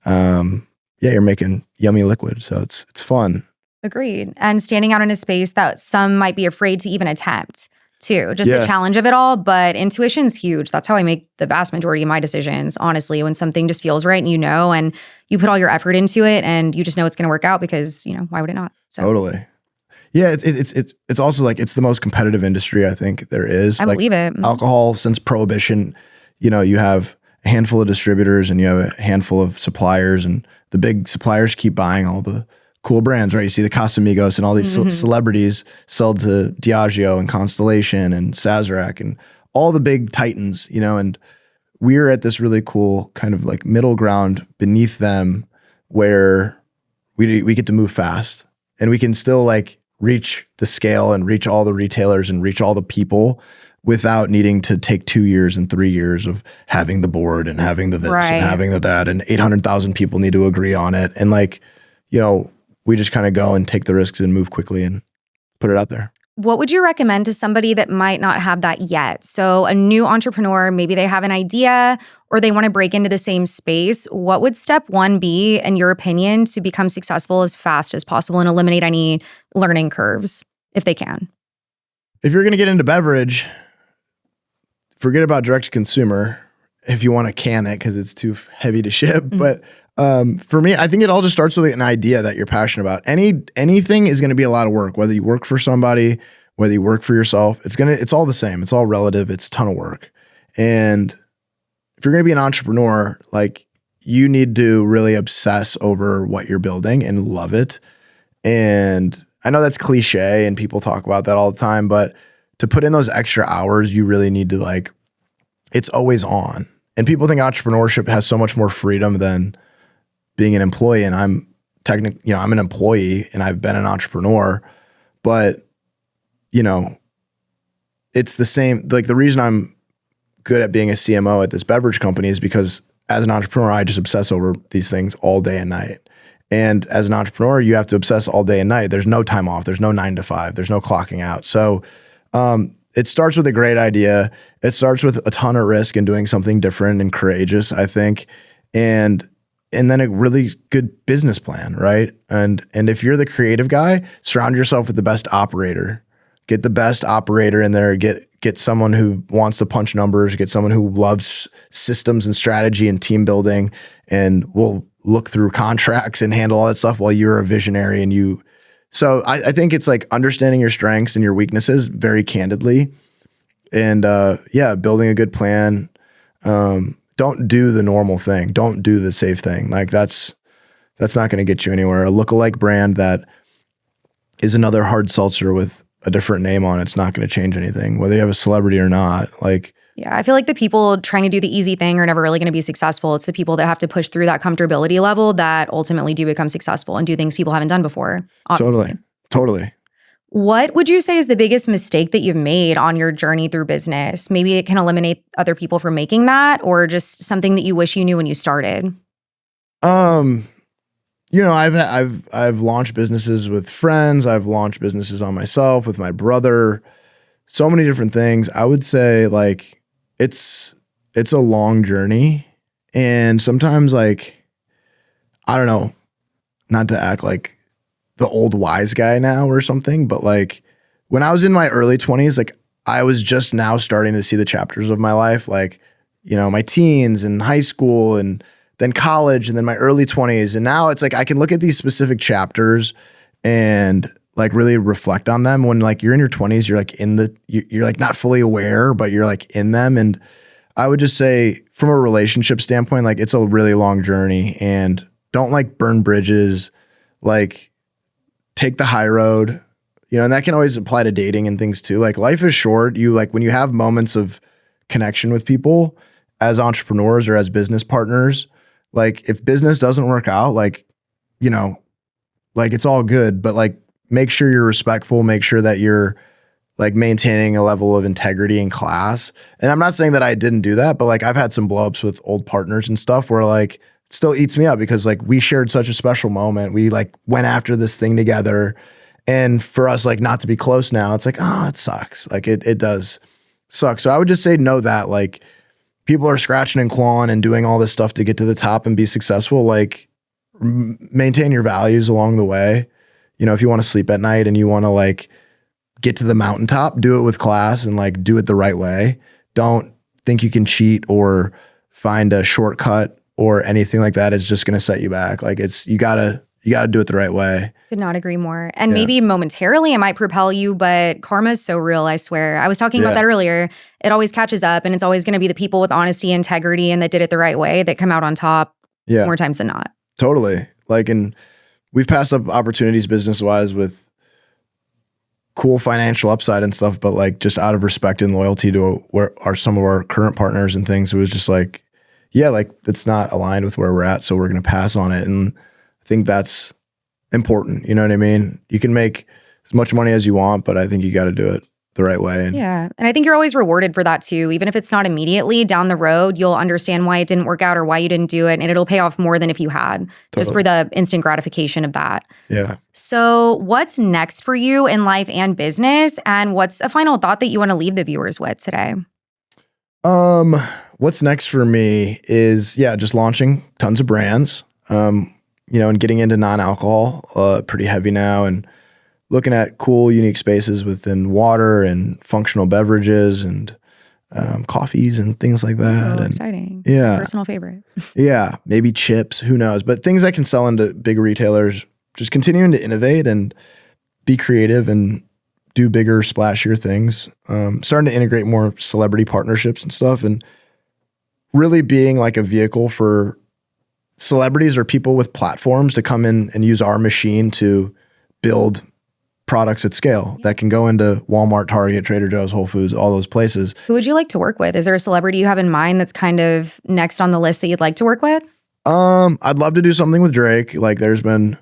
yeah, you're making yummy liquid. So it's fun. Agreed. And standing out in a space that some might be afraid to even attempt too, just the challenge of it all. But intuition's huge. That's how I make the vast majority of my decisions, honestly, when something just feels right and and you put all your effort into it and you just know it's going to work out because, why would it not? So. Totally. Yeah, it's also like it's the most competitive industry I think there is. I believe it. Alcohol, since Prohibition, you have a handful of distributors and you have a handful of suppliers, and the big suppliers keep buying all the cool brands, right? You see the Casamigos and all these celebrities sell to Diageo and Constellation and Sazerac and all the big titans, and we're at this really cool kind of like middle ground beneath them where we get to move fast and we can still like reach the scale and reach all the retailers and reach all the people without needing to take 2 years and 3 years of having the board and having the this and having the that, and 800,000 people need to agree on it. And like, we just kind of go and take the risks and move quickly and put it out there. What would you recommend to somebody that might not have that yet? So a new entrepreneur, maybe they have an idea or they want to break into the same space. What would step one be, in your opinion, to become successful as fast as possible and eliminate any learning curves if they can? If you're going to get into beverage, forget about direct to consumer if you want to can it because it's too heavy to ship. But for me, I think it all just starts with an idea that you're passionate about. Anything is going to be a lot of work, whether you work for somebody, whether you work for yourself. It's all the same. It's all relative. It's a ton of work. And if you're going to be an entrepreneur, like, you need to really obsess over what you're building and love it. And I know that's cliche and people talk about that all the time, but to put in those extra hours, you really need to, like, it's always on. And people think entrepreneurship has so much more freedom than being an employee. And I'm technically, I'm an employee and I've been an entrepreneur, but it's the same. Like, the reason I'm good at being a CMO at this beverage company is because as an entrepreneur, I just obsess over these things all day and night. And as an entrepreneur, you have to obsess all day and night. There's no time off. There's no 9 to 5. There's no clocking out. So it starts with a great idea. It starts with a ton of risk and doing something different and courageous, I think. And then a really good business plan, right? And if you're the creative guy, surround yourself with the best operator. Get the best operator in there. Get someone who wants to punch numbers. Get someone who loves systems and strategy and team building and will look through contracts and handle all that stuff while you're a visionary and you. So I think it's like understanding your strengths and your weaknesses very candidly, and building a good plan. Don't do the normal thing. Don't do the safe thing. Like, that's not going to get you anywhere. A lookalike brand that is another hard seltzer with a different name on it's not going to change anything, whether you have a celebrity or not. Like, yeah, I feel like the people trying to do the easy thing are never really going to be successful. It's the people that have to push through that comfortability level that ultimately do become successful and do things people haven't done before. Obviously. Totally. What would you say is the biggest mistake that you've made on your journey through business? Maybe it can eliminate other people from making that, or just something that you wish you knew when you started. I've launched businesses with friends. I've launched businesses on myself with my brother. So many different things. I would say, like, it's a long journey, and sometimes, like, I don't know, not to act like the old wise guy now or something, but like when I was in my early 20s, like, I was just now starting to see the chapters of my life, like, my teens and high school and then college and then my early 20s. And now it's like I can look at these specific chapters and like really reflect on them. When like you're in your 20s, you're like you're like not fully aware, but you're like in them. And I would just say, from a relationship standpoint, like, it's a really long journey, and don't like burn bridges. Like, take the high road, and that can always apply to dating and things too. Like, life is short. You, like, when you have moments of connection with people as entrepreneurs or as business partners, like, if business doesn't work out, like, like, it's all good, but like, make sure you're respectful, make sure that you're like maintaining a level of integrity and class. And I'm not saying that I didn't do that, but like, I've had some blow ups with old partners and stuff where like, it still eats me up because like we shared such a special moment. We like went after this thing together, and for us, like, not to be close now, it's like, oh, it sucks. Like, it does suck. So I would just say, know that, like, people are scratching and clawing and doing all this stuff to get to the top and be successful. Like, maintain your values along the way. If you want to sleep at night and you want to like get to the mountaintop, do it with class and like do it the right way. Don't think you can cheat or find a shortcut or anything like that. It's just going to set you back. Like you gotta do it the right way. Could not agree more. And maybe momentarily it might propel you, but karma is so real, I swear. I was talking about that earlier. It always catches up, and it's always going to be the people with honesty, integrity, and that did it the right way that come out on top more times than not. Totally. Like, and we've passed up opportunities business-wise with cool financial upside and stuff, but like just out of respect and loyalty to where are some of our current partners and things, it was just like, like it's not aligned with where we're at, so we're going to pass on it. And I think that's important. You know what I mean? You can make as much money as you want, but I think you got to do it the right way. And and I think you're always rewarded for that too. Even if it's not immediately, down the road, you'll understand why it didn't work out or why you didn't do it, and it'll pay off more than if you had, just for the instant gratification of that. Yeah. So what's next for you in life and business, and what's a final thought that you want to leave the viewers with today? What's next for me is, just launching tons of brands, and getting into non-alcohol, pretty heavy now, and looking at cool, unique spaces within water and functional beverages and coffees and things like that. And exciting. Yeah. Personal favorite. Yeah. Maybe chips, who knows? But things that can sell into big retailers, just continuing to innovate and be creative and do bigger, splashier things. Starting to integrate more celebrity partnerships and stuff, and really being like a vehicle for celebrities or people with platforms to come in and use our machine to build products at scale that can go into Walmart, Target, Trader Joe's, Whole Foods, all those places. Who would you like to work with? Is there a celebrity you have in mind that's kind of next on the list that you'd like to work with? I'd love to do something with Drake. Like there's been,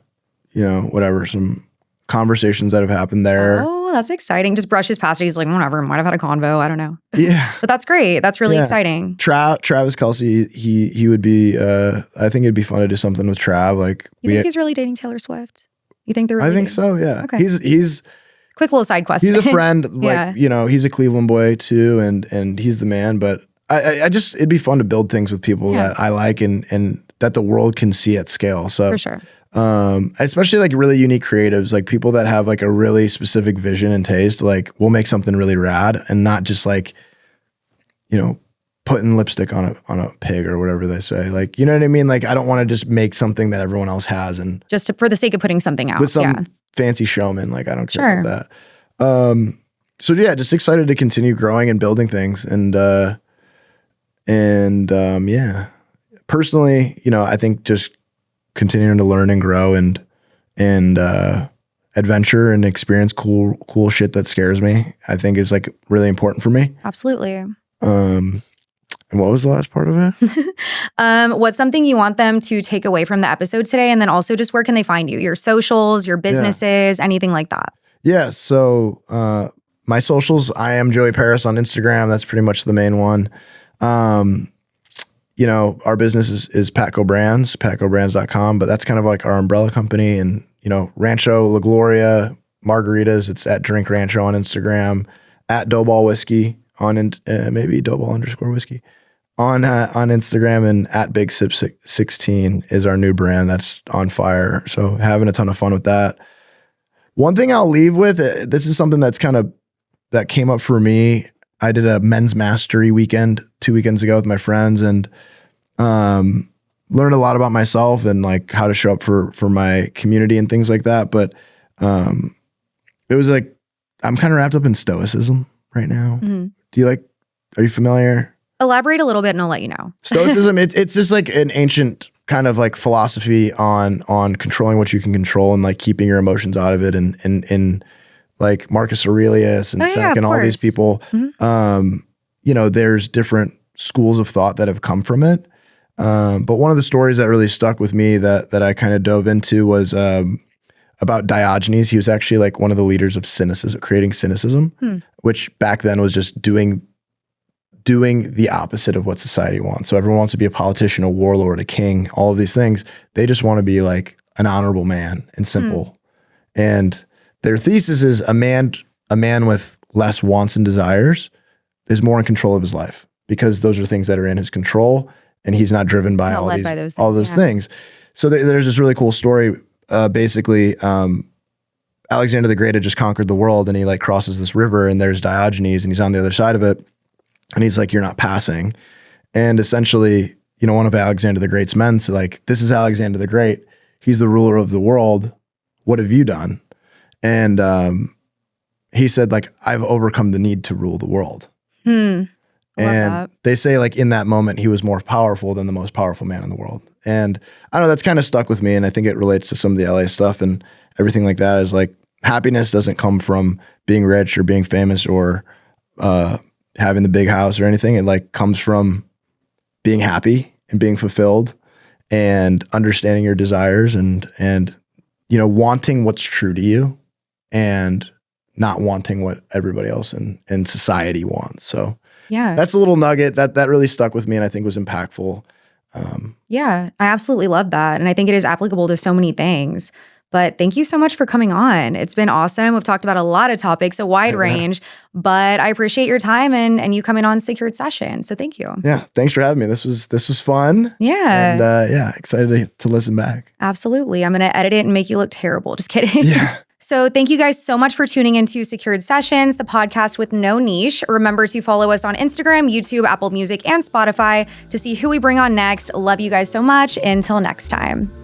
some conversations that have happened there. Oh, that's exciting. Just brushes past it. He's like, whatever, might have had a convo. I don't know. Yeah. But that's great. That's really exciting. Travis Kelce, he would be, I think it'd be fun to do something with Trav. Like, you think he's really dating Taylor Swift? You think they're really I think so, yeah. Okay. He's quick little side question. He's a friend, like, he's a Cleveland boy too, and he's the man. But I just, it'd be fun to build things with people that I like and that the world can see at scale. So for sure. Especially like really unique creatives, like people that have like a really specific vision and taste, like we'll make something really rad and not just like, putting lipstick on a pig or whatever they say. Like, you know what I mean? Like, I don't want to just make something that everyone else has and just for the sake of putting something out with some fancy showman. Like, I don't care about that. So yeah, just excited to continue growing and building things. And personally, I think just continuing to learn and grow and adventure and experience cool shit that scares me, I think is like really important for me. Absolutely. And what was the last part of it? What's something you want them to take away from the episode today? And then also just where can they find you? Your socials, your businesses, anything like that? Yeah. So my socials, I am Joey Paris on Instagram. That's pretty much the main one. Our business is Patco Brands, patcobrands.com, but that's kind of like our umbrella company. And, Rancho La Gloria Margaritas, it's at Drink Rancho on Instagram, at Doughball Whiskey on, maybe Doughball_whiskey on Instagram, and at Big Sip 16 is our new brand that's on fire. So having a ton of fun with that. One thing I'll leave with, this is something that's that came up for me. I did a men's mastery weekend 2 weekends ago with my friends, and learned a lot about myself and like how to show up for my community and things like that. But it was like, I'm kind of wrapped up in stoicism right now. Mm-hmm. Are you familiar? Elaborate a little bit and I'll let you know. Stoicism, it's just like an ancient kind of like philosophy on controlling what you can control and like keeping your emotions out of it, and like Marcus Aurelius and Seneca and all these people. Mm-hmm. There's different schools of thought that have come from it. But one of the stories that really stuck with me that I kind of dove into was about Diogenes. He was actually like one of the leaders of cynicism, creating cynicism, which back then was just doing the opposite of what society wants. So everyone wants to be a politician, a warlord, a king, all of these things. They just want to be like an honorable man and simple. And their thesis is a man with less wants and desires is more in control of his life, because those are things that are in his control and he's not driven by all those things. So there's this really cool story. Basically, Alexander the Great had just conquered the world, and he like crosses this river, and there's Diogenes, and he's on the other side of it, and he's like, "You're not passing." And essentially, one of Alexander the Great's men said, like, "This is Alexander the Great. He's the ruler of the world. What have you done?" And he said, like, "I've overcome the need to rule the world." And they say, like, in that moment, he was more powerful than the most powerful man in the world. And I don't know, that's kind of stuck with me. And I think it relates to some of the LA stuff and everything like that, is like, happiness doesn't come from being rich or being famous or having the big house or anything. It like comes from being happy and being fulfilled and understanding your desires and wanting what's true to you and not wanting what everybody else in society wants. So yeah, that's a little nugget that really stuck with me and I think was impactful. Yeah, I absolutely love that. And I think it is applicable to so many things. But thank you so much for coming on. It's been awesome. We've talked about a lot of topics, a wide range, but I appreciate your time and you coming on Secured Sessions. So thank you. Yeah, thanks for having me. This was fun. Yeah. And excited to listen back. Absolutely. I'm going to edit it and make you look terrible. Just kidding. Yeah. So thank you guys so much for tuning into Secured Sessions, the podcast with no niche. Remember to follow us on Instagram, YouTube, Apple Music, and Spotify to see who we bring on next. Love you guys so much. Until next time.